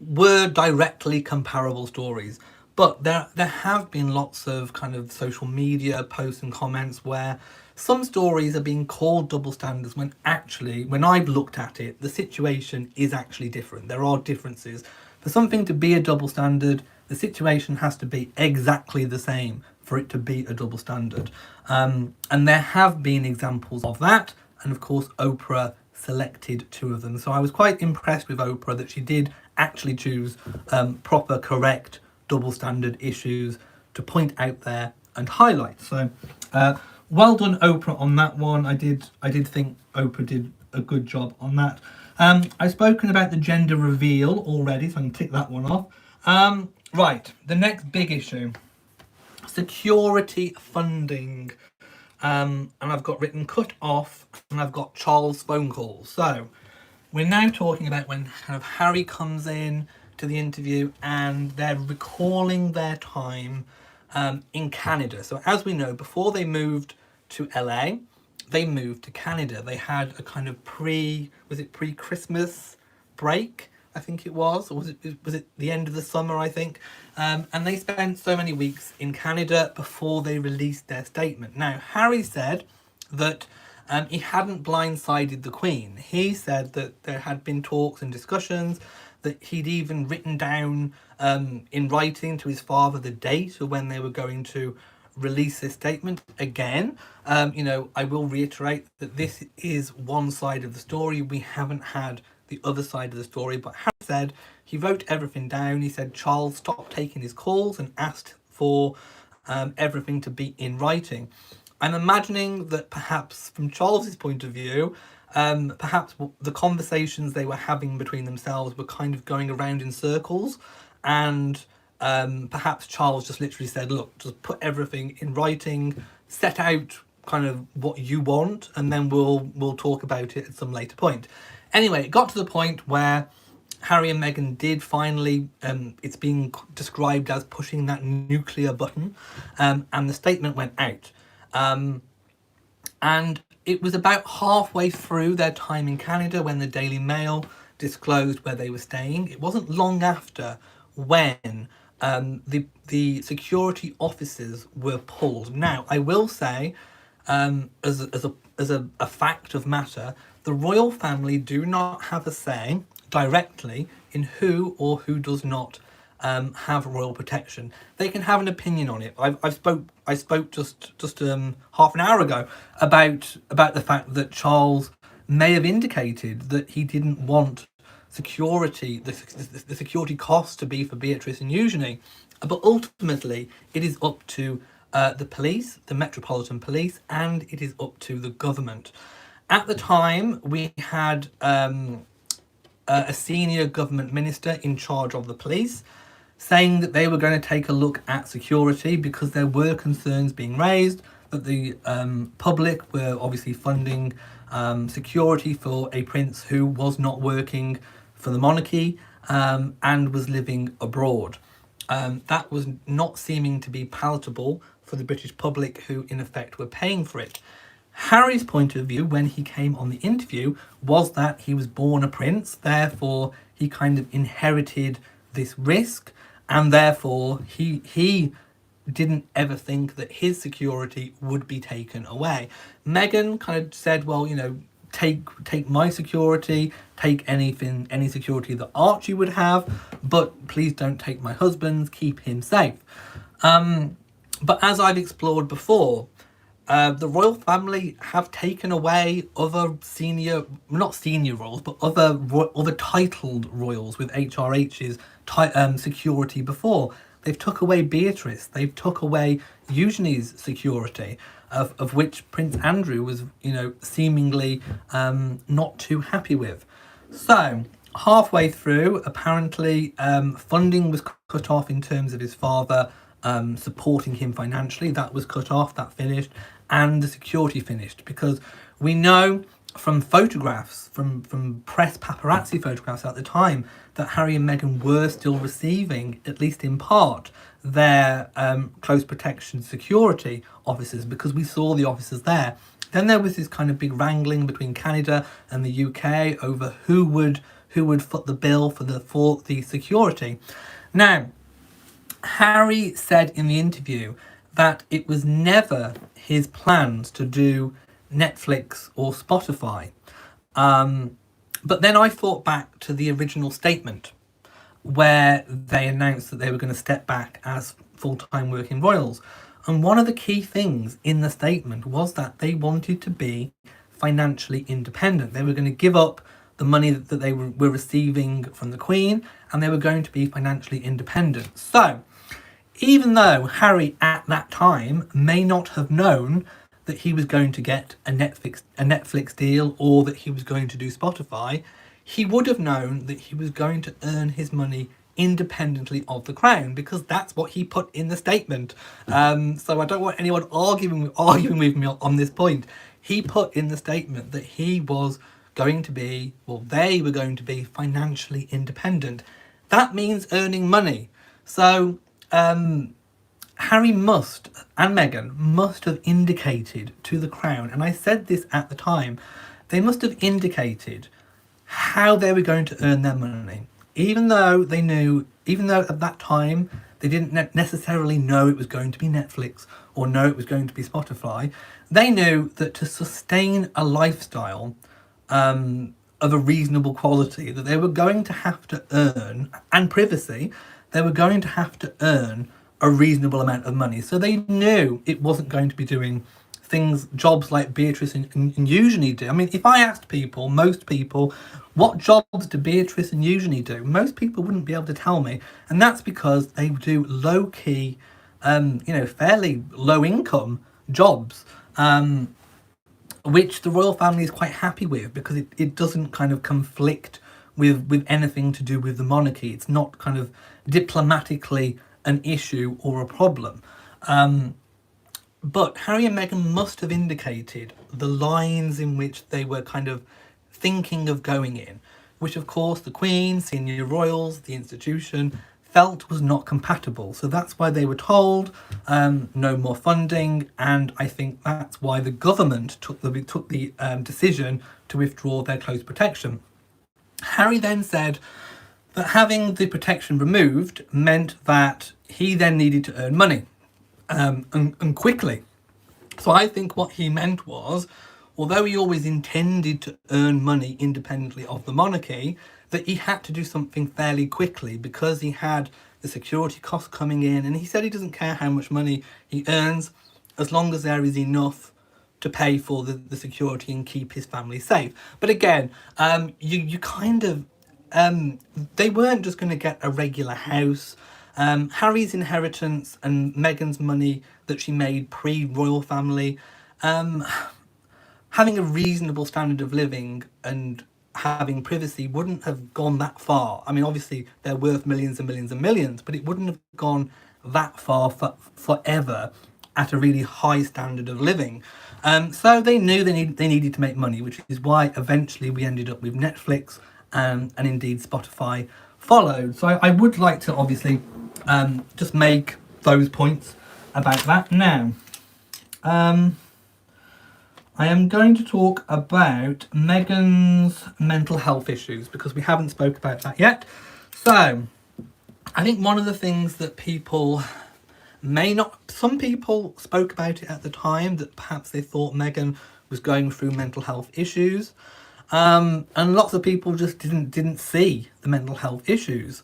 were directly comparable stories. But there have been lots of kind of social media posts and comments where some stories are being called double standards when actually, when I've looked at it, the situation is actually different. There are differences. For something to be a double standard, the situation has to be exactly the same for it to be a double standard. And there have been examples of that. And of course, Oprah selected two of them. So I was quite impressed with Oprah that she did actually choose proper, correct, double standard issues to point out there and highlight. So well done, Oprah, on that one. I did think Oprah did a good job on that. I've spoken about the gender reveal already, so I can tick that one off. Right, the next big issue, security funding. And I've got written cut off, and I've got Charles' phone calls. So we're now talking about when kind of Harry comes in to the interview and they're recalling their time in Canada. So as we know, before they moved to LA, they moved to Canada. They had a kind of pre-Christmas break, I think it was, or was it the end of the summer, I think. And they spent so many weeks in Canada before they released their statement. Now, Harry said that he hadn't blindsided the Queen. He said that there had been talks and discussions, that he'd even written down in writing to his father the date of when they were going to release this statement. Again, I will reiterate that this is one side of the story. We haven't had the other side of the story, but Harry said he wrote everything down. He said Charles stopped taking his calls and asked for everything to be in writing. I'm imagining that perhaps from Charles's point of view, perhaps the conversations they were having between themselves were kind of going around in circles, and perhaps Charles just literally said, look, just put everything in writing, set out kind of what you want, and then we'll talk about it at some later point. Anyway, it got to the point where Harry and Meghan did finally, it's being described as pushing that nuclear button, and the statement went out. And it was about halfway through their time in Canada when the Daily Mail disclosed where they were staying. It wasn't long after when the security officers were pulled. Now, I will say, as a fact of matter, the royal family do not have a say directly in who or who does not have royal protection. They can have an opinion on it. I spoke just half an hour ago about the fact that Charles may have indicated that he didn't want security, the security costs to be for Beatrice and Eugenie, but ultimately it is up to the police, the Metropolitan Police, and it is up to the government. At the time, we had a senior government minister in charge of the police saying that they were going to take a look at security because there were concerns being raised that the public were obviously funding security for a prince who was not working for the monarchy and was living abroad. That was not seeming to be palatable for the British public, who in effect were paying for it. Harry's point of view when he came on the interview was that he was born a prince, therefore he kind of inherited this risk, and therefore he didn't ever think that his security would be taken away. Meghan kind of said, well, you know, take my security, take any security that Archie would have, but please don't take my husband's, keep him safe. But as I've explored before, the royal family have taken away other not senior royals, but other titled royals with HRH's security before. They've took away Beatrice, they've took away Eugenie's security, of which Prince Andrew was, you know, seemingly not too happy with. So, halfway through, apparently, funding was cut off in terms of his father supporting him financially. That was cut off, that finished, and the security finished, because we know from photographs, from press paparazzi photographs at the time, that Harry and Meghan were still receiving, at least in part, their close protection security officers, because we saw the officers there. Then there was this kind of big wrangling between Canada and the UK over who would foot the bill for the security. Now, Harry said in the interview that it was never his plans to do Netflix or Spotify. But then I thought back to the original statement where they announced that they were going to step back as full-time working royals. And one of the key things in the statement was that they wanted to be financially independent. They were going to give up the money that they were receiving from the Queen, and they were going to be financially independent. So, even though Harry at that time may not have known that he was going to get a Netflix deal or that he was going to do Spotify, he would have known that he was going to earn his money independently of the Crown, because that's what he put in the statement. So I don't want anyone arguing with me on this point. He put in the statement that he was going to be, well, they were going to be financially independent. That means earning money. So Harry must, and Meghan must have indicated to the Crown, and I said this at the time, they must have indicated how they were going to earn their money. Even though at that time they didn't necessarily know it was going to be Netflix or know it was going to be Spotify, they knew that to sustain a lifestyle of a reasonable quality, that they were going to have to earn, and privacy, they were going to have to earn a reasonable amount of money. So they knew it wasn't going to be doing jobs like Beatrice and Eugenie do. I mean, if I asked most people, what jobs do Beatrice and Eugenie do? Most people wouldn't be able to tell me. And that's because they do low-key, fairly low-income jobs, which the royal family is quite happy with, because it doesn't kind of conflict with anything to do with the monarchy. It's not kind of diplomatically an issue or a problem. But Harry and Meghan must have indicated the lines in which they were kind of thinking of going in, which of course the Queen, senior royals, the institution felt was not compatible. So that's why they were told no more funding, and I think that's why the government took the decision to withdraw their close protection. Harry then said that having the protection removed meant that he then needed to earn money, and quickly. So I think what he meant was, although he always intended to earn money independently of the monarchy, that he had to do something fairly quickly because he had the security costs coming in, and he said he doesn't care how much money he earns as long as there is enough to pay for the security and keep his family safe. But again, you kind of, they weren't just going to get a regular house. Harry's inheritance and Meghan's money that she made pre-royal family, having a reasonable standard of living and having privacy wouldn't have gone that far. I mean, obviously they're worth millions and millions and millions, but it wouldn't have gone that far forever at a really high standard of living. So they knew they needed to make money, which is why eventually we ended up with Netflix, and indeed Spotify followed. So I would like to obviously just make those points about that now. I am going to talk about Meghan's mental health issues because we haven't spoke about that yet. So I think one of the things that people some people spoke about it at the time, that perhaps they thought Meghan was going through mental health issues. And lots of people just didn't see the mental health issues.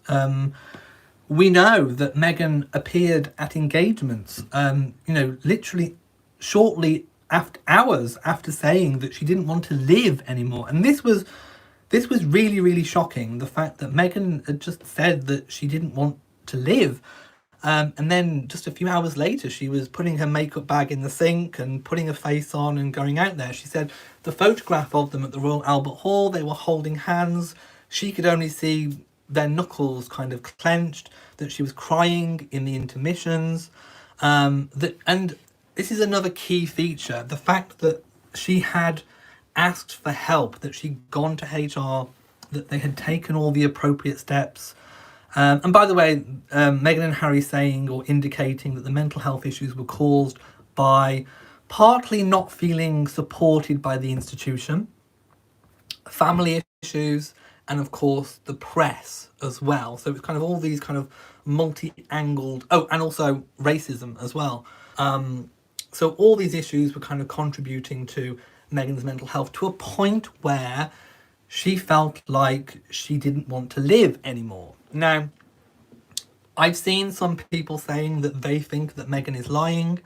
We know that Meghan appeared at engagements, literally shortly after, hours after saying that she didn't want to live anymore. And this was really, really shocking. The fact that Meghan had just said that she didn't want to live. And then just a few hours later, she was putting her makeup bag in the sink and putting a face on and going out there. She said the photograph of them at the Royal Albert Hall, they were holding hands. She could only see their knuckles kind of clenched, that she was crying in the intermissions. And this is another key feature, the fact that she had asked for help, that she'd gone to HR, that they had taken all the appropriate steps. And by the way, Meghan and Harry saying or indicating that the mental health issues were caused by partly not feeling supported by the institution, family issues, and of course the press as well. So it's kind of all these kind of multi-angled, and also racism as well. So all these issues were kind of contributing to Meghan's mental health to a point where she felt like she didn't want to live anymore. Now, I've seen some people saying that they think that Meghan is lying.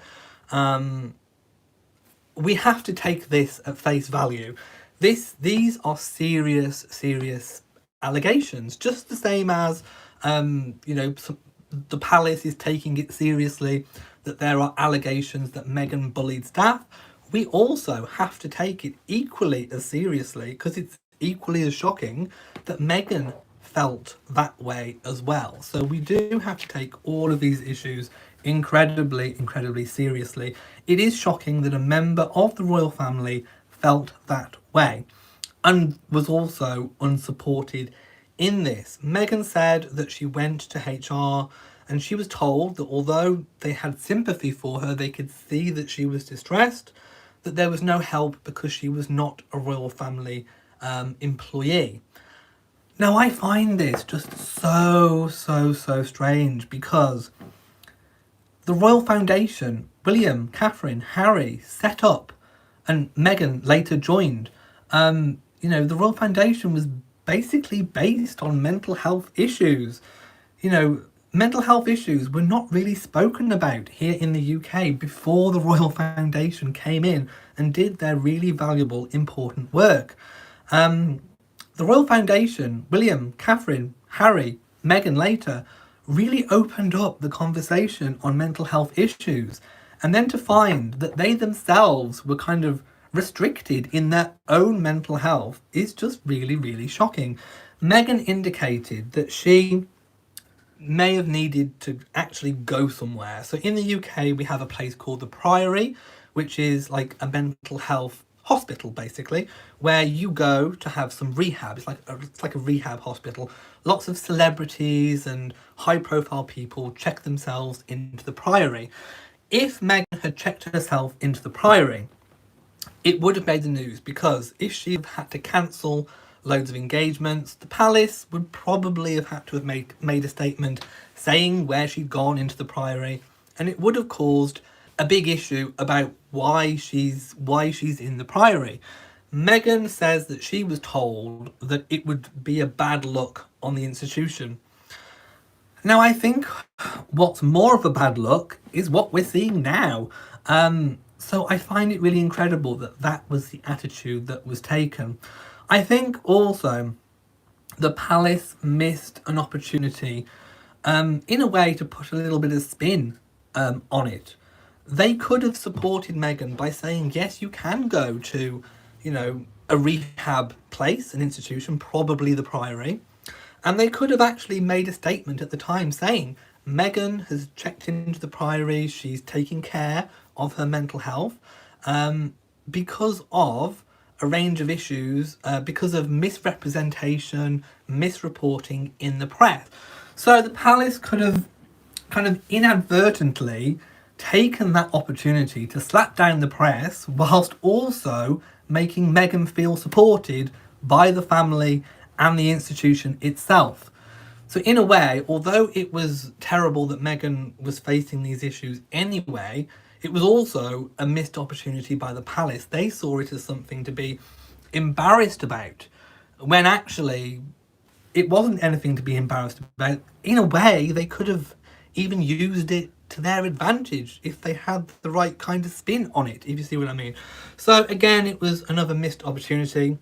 We have to take this at face value. These are serious allegations, just the same as, the palace is taking it seriously, that there are allegations that Meghan bullied staff. We also have to take it equally as seriously, because it's equally as shocking that Meghan felt that way as well. So we do have to take all of these issues incredibly seriously. It is shocking that a member of the royal family felt that way and was also unsupported in this. Meghan said that she went to HR and she was told that although they had sympathy for her, they could see that she was distressed, that there was no help because she was not a royal family employee. Now, I find this just so strange, because the Royal Foundation, William, Catherine, Harry set up, and Meghan later joined. The Royal Foundation was basically based on mental health issues. Mental health issues were not really spoken about here in the UK before the Royal Foundation came in and did their really valuable, important work. The Royal Foundation, William, Catherine, Harry, Meghan later, really opened up the conversation on mental health issues. And then to find that they themselves were kind of restricted in their own mental health is just really shocking. Meghan indicated that she may have needed to actually go somewhere. So in the UK, we have a place called the Priory, which is like a mental health hospital, basically, where you go to have some rehab. It's like a rehab hospital. Lots of celebrities and high-profile people check themselves into the Priory. If Meghan had checked herself into the Priory, it would have made the news, because if she had to cancel loads of engagements, the palace would probably have had to have made a statement saying where she'd gone into the Priory, and it would have caused a big issue about why she's in the Priory. Meghan says that she was told that it would be a bad look on the institution. Now, I think what's more of a bad look is what we're seeing now. So I find it really incredible that that was the attitude that was taken. I think also the palace missed an opportunity, in a way, to put a little bit of spin on it. They could have supported Meghan by saying, yes, you can go to, a rehab place, an institution, probably the Priory. And they could have actually made a statement at the time saying, Meghan has checked into the Priory, she's taking care of her mental health, because of a range of issues, because of misrepresentation, misreporting in the press. So the palace could have kind of inadvertently taken that opportunity to slap down the press, whilst also making Meghan feel supported by the family and the institution itself. So in a way, although it was terrible that Meghan was facing these issues anyway, it was also a missed opportunity by the palace. They saw it as something to be embarrassed about, when actually it wasn't anything to be embarrassed about. In a way, they could have even used it to their advantage if they had the right kind of spin on it, if you see what I mean. So again, it was another missed opportunity.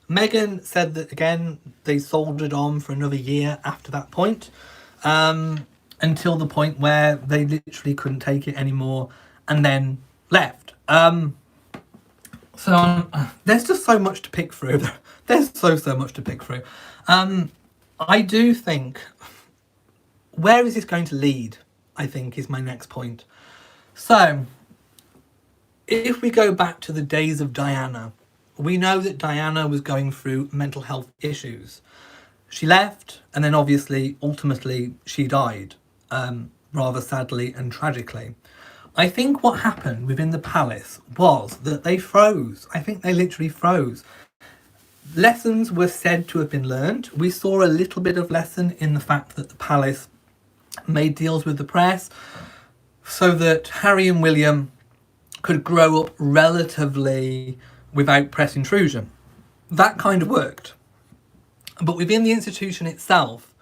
Meghan said that, again, they soldiered on for another year after that point, until the point where they literally couldn't take it anymore and then left. So there's just so much to pick through. There's so much to pick through. I do think, where is this going to lead, I think, is my next point. So if we go back to the days of Diana, we know that Diana was going through mental health issues. She left, and then obviously, ultimately, she died, rather sadly and tragically. I think what happened within the palace was that they froze. I think they literally froze. Lessons were said to have been learned. We saw a little bit of lesson in the fact that the palace made deals with the press so that Harry and William could grow up relatively without press intrusion. That kind of worked. But within the institution itself,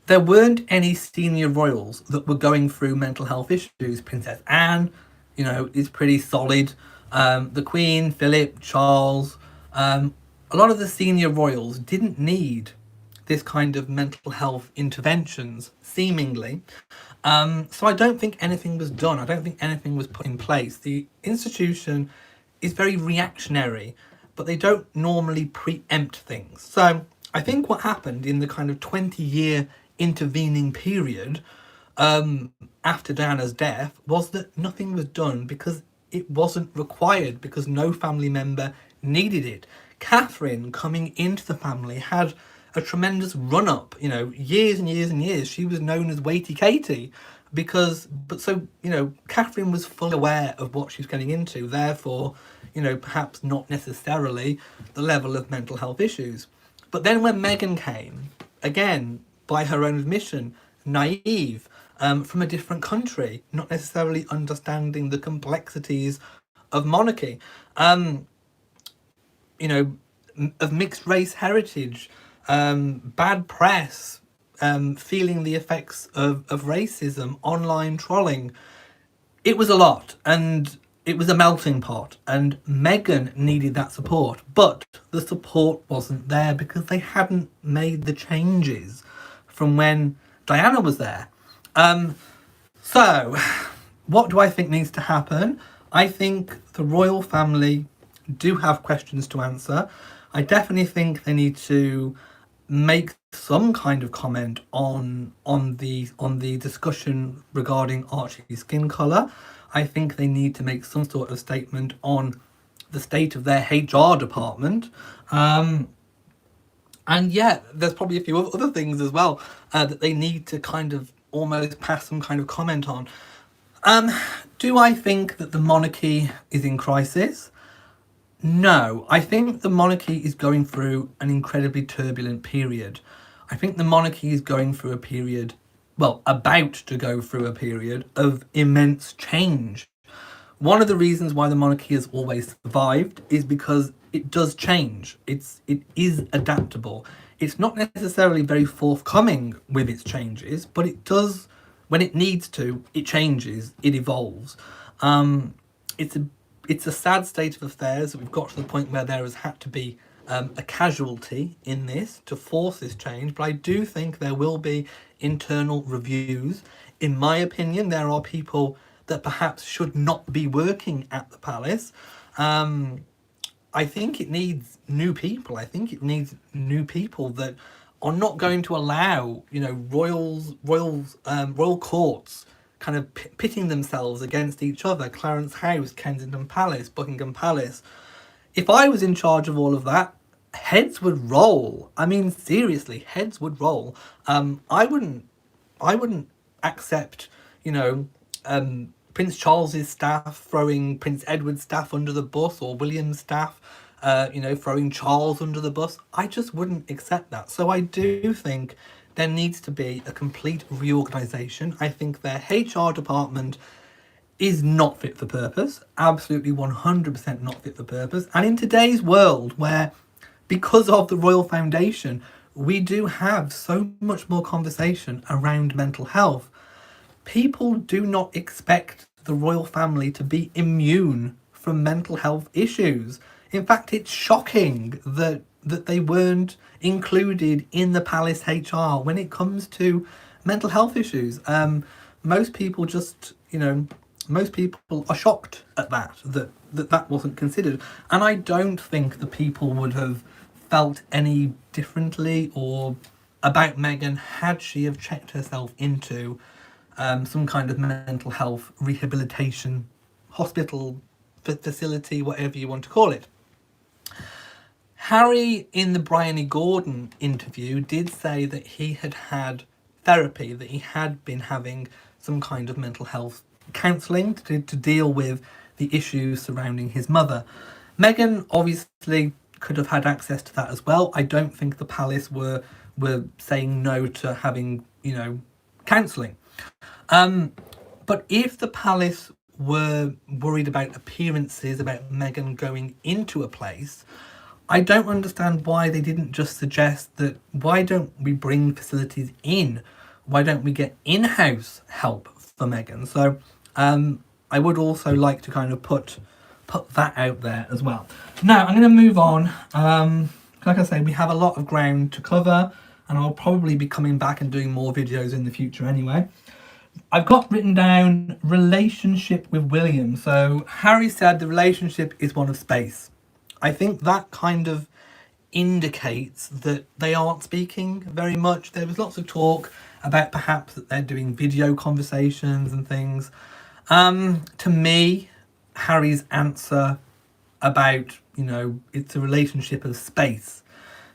there weren't any senior royals that were going through mental health issues. Princess Anne, is pretty solid. The Queen, Philip, Charles, a lot of the senior royals didn't need this kind of mental health interventions, seemingly. So I don't think anything was done. I don't think anything was put in place. The institution is very reactionary, but they don't normally preempt things. So I think what happened in the kind of 20-year intervening period after Diana's death was that nothing was done because it wasn't required, because no family member needed it. Catherine, coming into the family, had a tremendous run-up, years and years and years. She was known as Waity Katie Catherine was fully aware of what she was getting into, therefore, perhaps not necessarily the level of mental health issues. But then when Meghan came, again, by her own admission, naive, from a different country, not necessarily understanding the complexities of monarchy, of mixed race heritage, bad press, feeling the effects of racism, online trolling. It was a lot, and it was a melting pot, and Meghan needed that support, but the support wasn't there because they hadn't made the changes from when Diana was there. So what do I think needs to happen? I think the royal family do have questions to answer. I definitely think they need to make some kind of comment on the discussion regarding Archie's skin colour. I think they need to make some sort of statement on the state of their HR department. And yeah, there's probably a few other things as well that they need to kind of almost pass some kind of comment on. Do I think that the monarchy is in crisis? No, I think the monarchy is going through an incredibly turbulent period. I think the monarchy is going through a period, well, about to go through a period of immense change. One of the reasons why the monarchy has always survived is because it does change. It is adaptable. It's not necessarily very forthcoming with its changes, but it does, when it needs to, it changes, it evolves. It's a sad state of affairs that we've got to the point where there has had to be a casualty in this to force this change, but I do think there will be internal reviews. In my opinion, there are people that perhaps should not be working at the palace. I think it needs new people. I think it needs new people that are not going to allow, royal courts kind of pitting themselves against each other. Clarence House, Kensington Palace, Buckingham Palace. If I was in charge of all of that, heads would roll. I mean, seriously, heads would roll. I wouldn't accept, Prince Charles's staff throwing Prince Edward's staff under the bus, or William's staff, throwing Charles under the bus. I just wouldn't accept that. So I do think there needs to be a complete reorganisation. I think their HR department is not fit for purpose. Absolutely 100% not fit for purpose. And in today's world, where because of the Royal Foundation, we do have so much more conversation around mental health, people do not expect the royal family to be immune from mental health issues. In fact, it's shocking that they weren't included in the palace HR when it comes to mental health issues. Most people are shocked at that wasn't considered. And I don't think the people would have felt any differently or about Meghan had she have checked herself into some kind of mental health rehabilitation hospital facility, whatever you want to call it. Harry, in the Bryony Gordon interview, did say that he had had therapy, that he had been having some kind of mental health counselling to deal with the issues surrounding his mother. Meghan obviously could have had access to that as well. I don't think the palace were saying no to having, counselling. But if the palace were worried about appearances, about Meghan going into a place, I don't understand why they didn't just suggest that, why don't we bring facilities in? Why don't we get in-house help for Meghan? So I would also like to kind of put that out there as well. Now, I'm going to move on. Like I say, we have a lot of ground to cover, and I'll probably be coming back and doing more videos in the future anyway. I've got written down relationship with William. So Harry said the relationship is one of space. I think that kind of indicates that they aren't speaking very much. There was lots of talk about perhaps that they're doing video conversations and things. To me, Harry's answer about, it's a relationship of space,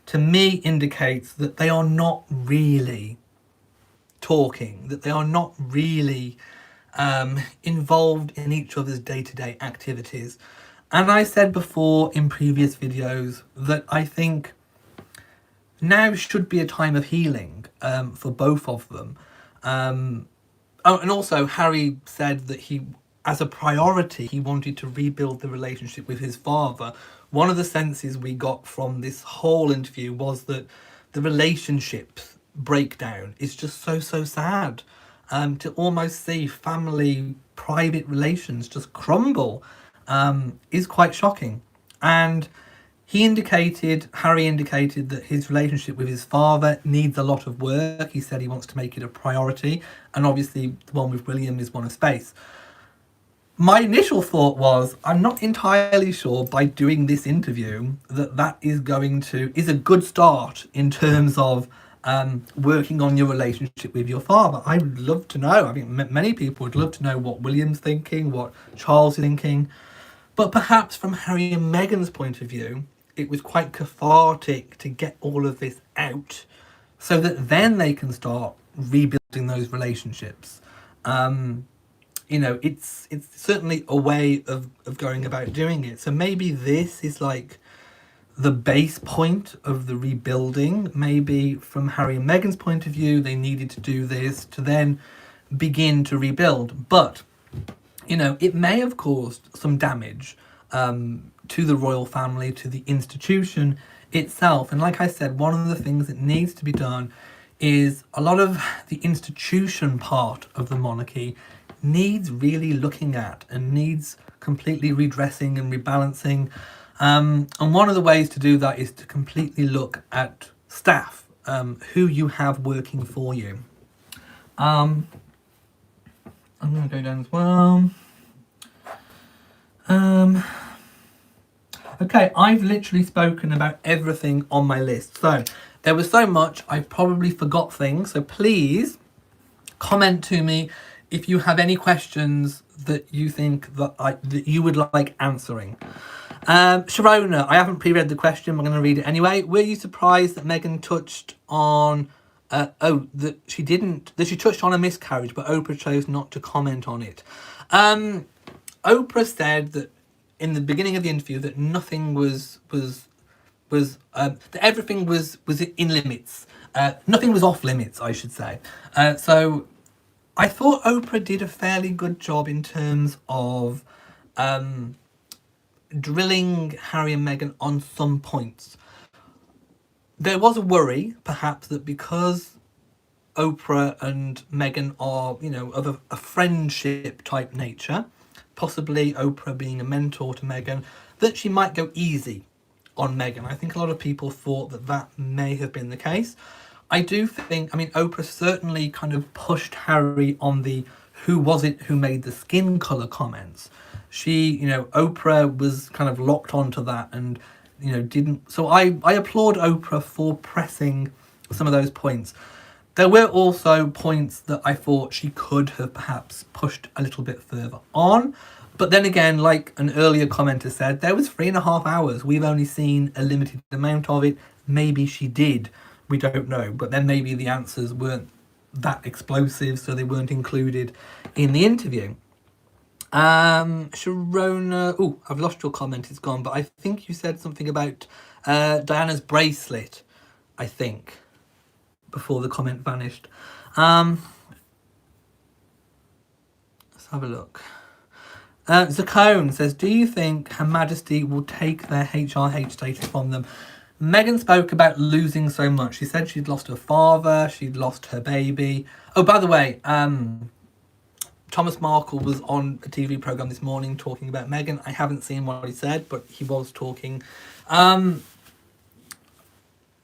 to me indicates that they are not really talking, that they are not really involved in each other's day-to-day activities. And I said before in previous videos that I think now should be a time of healing for both of them. And also Harry said that he, as a priority, he wanted to rebuild the relationship with his father. One of the senses we got from this whole interview was that the relationship breakdown is just so sad. To almost see family, private relations just crumble is quite shocking. And Harry indicated that his relationship with his father needs a lot of work. He said he wants to make it a priority, and obviously the one with William is one of space. My initial thought was, I'm not entirely sure by doing this interview that is a good start in terms of working on your relationship with your father. I would love to know. I think many people would love to know what William's thinking, what Charles is thinking. But perhaps from Harry and Meghan's point of view, it was quite cathartic to get all of this out so that then they can start rebuilding those relationships. It's certainly a way of going about doing it. So maybe this is like the base point of the rebuilding. Maybe from Harry and Meghan's point of view, they needed to do this to then begin to rebuild. But, it may have caused some damage to the royal family, to the institution itself. And like I said, one of the things that needs to be done is a lot of the institution part of the monarchy needs really looking at and needs completely redressing and rebalancing. And one of the ways to do that is to completely look at staff, who you have working for you. I'm going to go down as well. Okay, I've literally spoken about everything on my list. So there was so much, I probably forgot things. So please comment to me if you have any questions that you think that you would like answering. Sharona, I haven't pre-read the question, but I'm going to read it anyway. Were you surprised that Meghan touched on that she touched on a miscarriage, but Oprah chose not to comment on it? Oprah said that in the beginning of the interview that nothing was that everything was in limits. Nothing was off limits, I should say. So I thought Oprah did a fairly good job in terms of drilling Harry and Meghan on some points. There was a worry, perhaps, that because Oprah and Meghan are, of a friendship type nature, possibly Oprah being a mentor to Meghan, that she might go easy on Meghan. I think a lot of people thought that may have been the case. I do think, Oprah certainly kind of pushed Harry on the who was it who made the skin colour comments. Oprah was kind of locked onto that and, didn't. So I applaud Oprah for pressing some of those points. There were also points that I thought she could have perhaps pushed a little bit further on. But then again, like an earlier commenter said, there was 3.5 hours. We've only seen a limited amount of it. Maybe she did. We don't know. But then maybe the answers weren't that explosive, so they weren't included in the interview. Sharona, I've lost your comment, it's gone, but I think you said something about Diana's bracelet, I think, before the comment vanished. Let's have a look. Zacone says, do you think Her Majesty will take their HRH status from them? Meghan spoke about losing so much. She said she'd lost her father, she'd lost her baby. Oh, by the way, Thomas Markle was on a TV programme this morning talking about Meghan. I haven't seen what he said, but he was talking.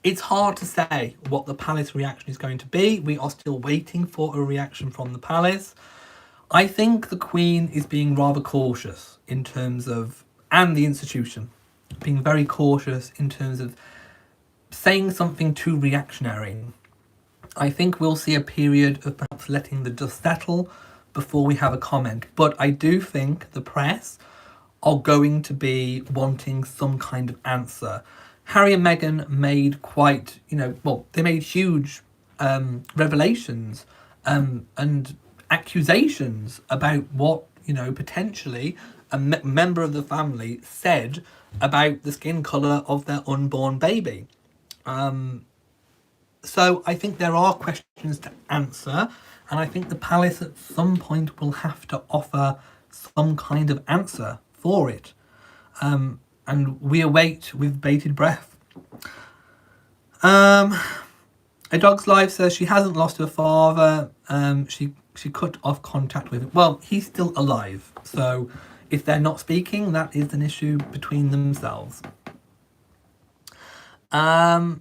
It's hard to say what the palace reaction is going to be. We are still waiting for a reaction from the palace. I think the Queen is being rather cautious in terms of, and the institution, being very cautious in terms of saying something too reactionary. I think we'll see a period of perhaps letting the dust settle before we have a comment. But I do think the press are going to be wanting some kind of answer. Harry and Meghan made quite, they made huge revelations and accusations about what, potentially a member of the family said about the skin colour of their unborn baby. So I think there are questions to answer, and I think the palace at some point will have to offer some kind of answer for it. And we await with bated breath. A Dog's Life says she hasn't lost her father. She cut off contact with him. Well, he's still alive. So if they're not speaking, that is an issue between themselves. Apparently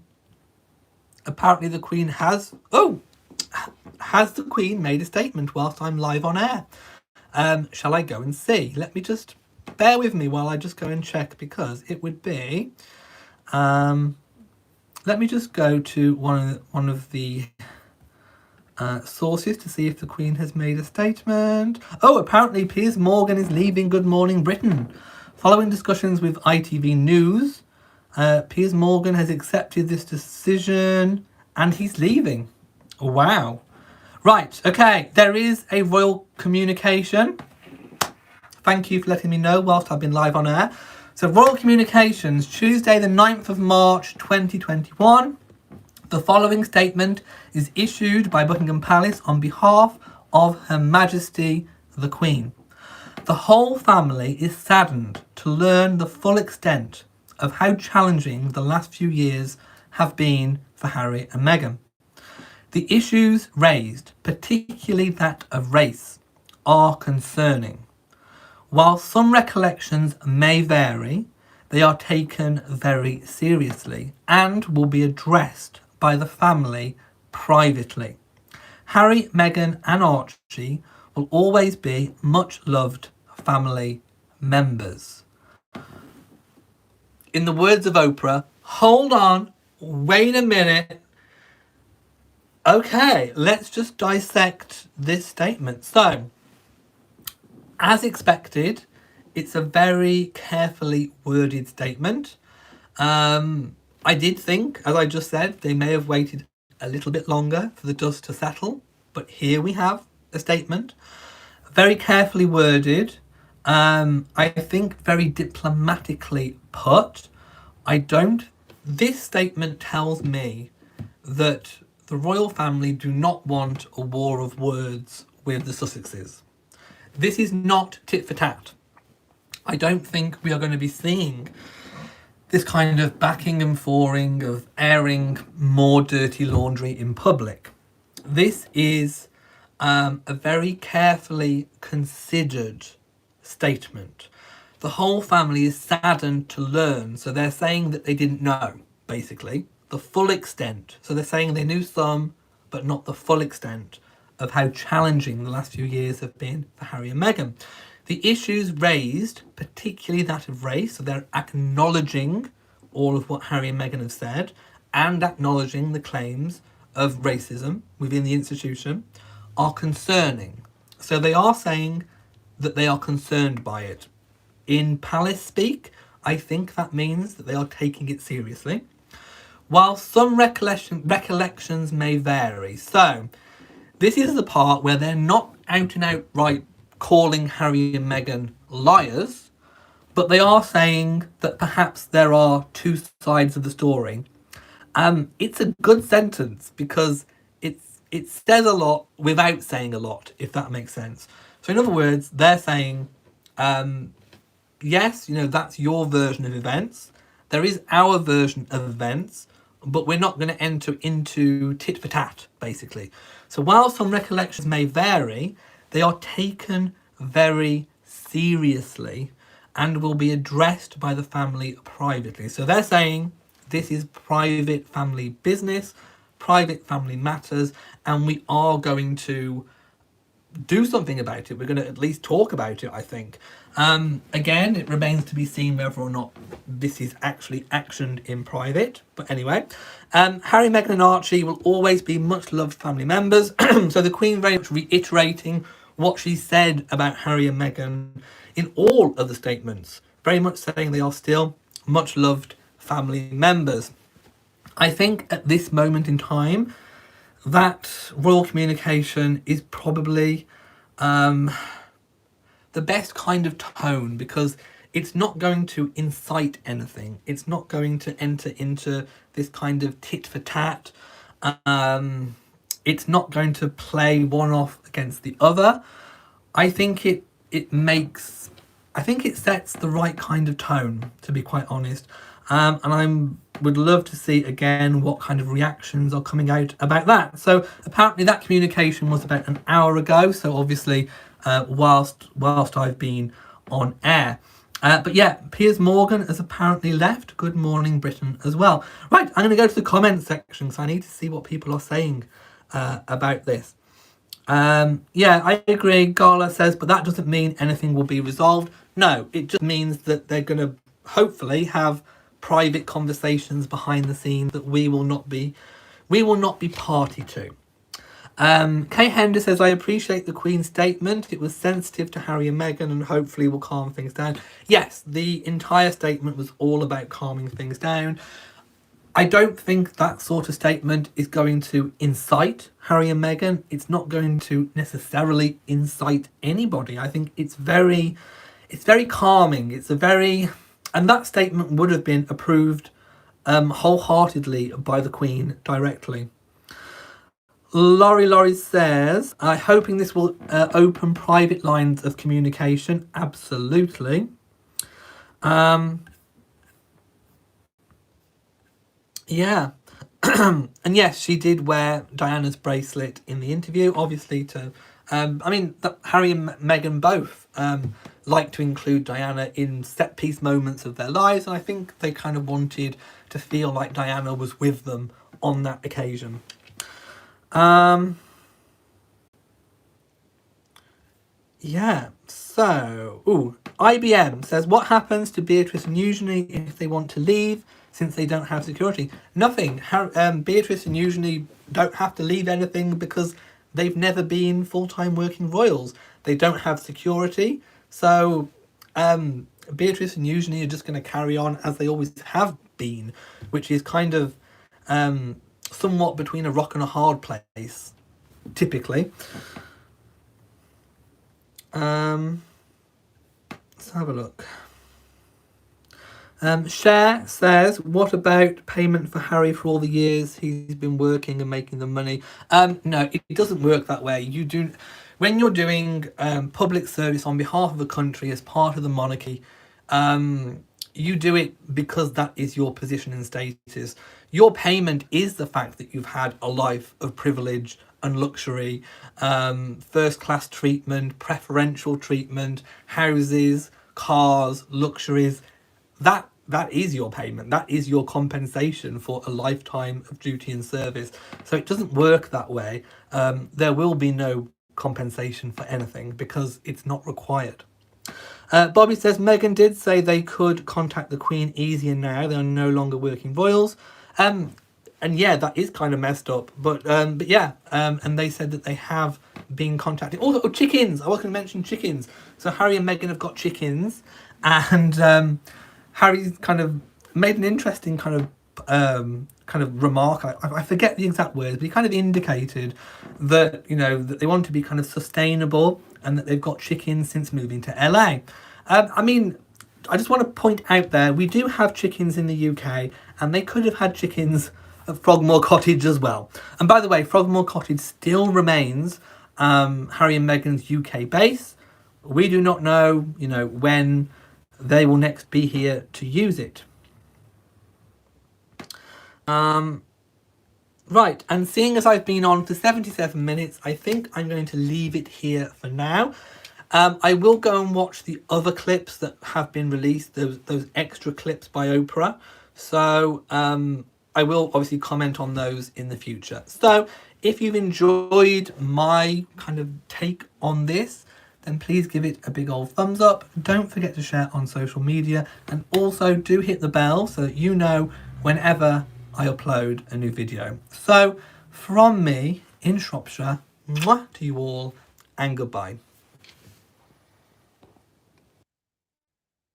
the Queen has the Queen made a statement whilst I'm live on air? Shall I go and see? Let me just bear with me while I just go and check, because it would be let me just go to one of the sources to see if the Queen has made a statement. Oh, apparently Piers Morgan is leaving Good Morning Britain Following discussions with ITV News, Piers Morgan has accepted this decision and he's leaving. Wow. Right, okay, there is a royal communication. Thank you for letting me know whilst I've been live on air. So royal communications, Tuesday the 9th of March 2021. The following statement is issued by Buckingham Palace on behalf of Her Majesty the Queen. The whole family is saddened to learn the full extent of how challenging the last few years have been for Harry and Meghan. The issues raised, particularly that of race, are concerning. While some recollections may vary, they are taken very seriously and will be addressed by the family privately. Harry, Meghan and Archie will always be much loved family members. In the words of Oprah, hold on, wait a minute. Okay, let's just dissect this statement. So, as expected, it's a very carefully worded statement. I did think, as I just said, they may have waited a little bit longer for the dust to settle, but here we have a statement, very carefully worded, I think very diplomatically put. This statement tells me that the royal family do not want a war of words with the Sussexes. This is not tit for tat. I don't think we are going to be seeing this kind of backing and forthing of airing more dirty laundry in public. This is a very carefully considered statement. The whole family is saddened to learn, so they're saying that they didn't know, basically, the full extent. So they're saying they knew some, but not the full extent of how challenging the last few years have been for Harry and Meghan. The issues raised, particularly that of race, so they're acknowledging all of what Harry and Meghan have said and acknowledging the claims of racism within the institution, are concerning. So they are saying that they are concerned by it. In palace speak, I think that means that they are taking it seriously. While some recollections may vary. So this is the part where they're not out and outright calling Harry and Meghan liars, but they are saying that perhaps there are two sides of the story. It's a good sentence because it says a lot without saying a lot, if that makes sense. So in other words, they're saying, yes, that's your version of events. There is our version of events, but we're not going to enter into tit for tat, basically. So while some recollections may vary, they are taken very seriously and will be addressed by the family privately. So they're saying this is private family business, private family matters, and we are going to do something about it. We're going to at least talk about it, I think. Again, it remains to be seen whether or not this is actually actioned in private. But anyway, Harry, Meghan and Archie will always be much loved family members. So the Queen very much reiterating what she said about Harry and Meghan in all of the statements. Very much saying they are still much loved family members. I think at this moment in time, that royal communication is probably the best kind of tone, because it's not going to incite anything. It's not going to enter into this kind of tit for tat. It's not going to play one off against the other. I think it sets the right kind of tone, to be quite honest. And I would love to see again what kind of reactions are coming out about that. So apparently that communication was about an hour ago. So obviously whilst I've been on air. But yeah, Piers Morgan has apparently left Good Morning Britain as well. Right, I'm going to go to the comments section because I need to see what people are saying about this. Yeah, I agree. Gala says, but that doesn't mean anything will be resolved. No, it just means that they're going to hopefully have private conversations behind the scenes that we will not be party to. Kay Hender says, I appreciate the Queen's statement. It was sensitive to Harry and Meghan and hopefully will calm things down. Yes, the entire statement was all about calming things down. I don't think that sort of statement is going to incite Harry and Meghan. It's not going to necessarily incite anybody. I think it's very calming. And that statement would have been approved wholeheartedly by the Queen directly. Laurie says, I'm hoping this will open private lines of communication. Absolutely. Yeah. And yes, she did wear Diana's bracelet in the interview, obviously to... Harry and Meghan both like to include Diana in set-piece moments of their lives, and I think they kind of wanted to feel like Diana was with them on that occasion. Yeah, so, IBM says, what happens to Beatrice and Eugenie if they want to leave since they don't have security? Nothing. Beatrice and Eugenie don't have to leave anything because they've never been full-time working royals. They don't have security, so Beatrice and Eugenie are just going to carry on as they always have been, which is kind of somewhat between a rock and a hard place, typically. Let's have a look. Cher says, what about payment for Harry for all the years he's been working and making the money? No, it doesn't work that way. When you're doing public service on behalf of a country as part of the monarchy, you do it because that is your position and status. Your payment is the fact that you've had a life of privilege and luxury, first-class treatment, preferential treatment, houses, cars, luxuries. That is your payment. That is your compensation for a lifetime of duty and service. So it doesn't work that way. There will be no compensation for anything because it's not required. Bobby says, Meghan did say they could contact the Queen easier now. They are no longer working royals. And yeah, that is kind of messed up. But yeah, and they said that they have been contacted. Also, chickens. I was going to mention chickens. So Harry and Meghan have got chickens. And Harry's kind of made an interesting kind of remark. I forget the exact words, but he kind of indicated that, that they want to be kind of sustainable and that they've got chickens since moving to LA. I just want to point out there, we do have chickens in the UK, and they could have had chickens at Frogmore Cottage as well. And by the way, Frogmore Cottage still remains Harry and Meghan's UK base. We do not know, when they will next be here to use it. Right, and seeing as I've been on for 77 minutes, I think I'm going to leave it here for now. I will go and watch the other clips that have been released, those extra clips by Oprah. So I will obviously comment on those in the future. So if you've enjoyed my kind of take on this, then please give it a big old thumbs up. Don't forget to share on social media, and also do hit the bell so that you know whenever I upload a new video. So from me in Shropshire, mwah to you all, and goodbye.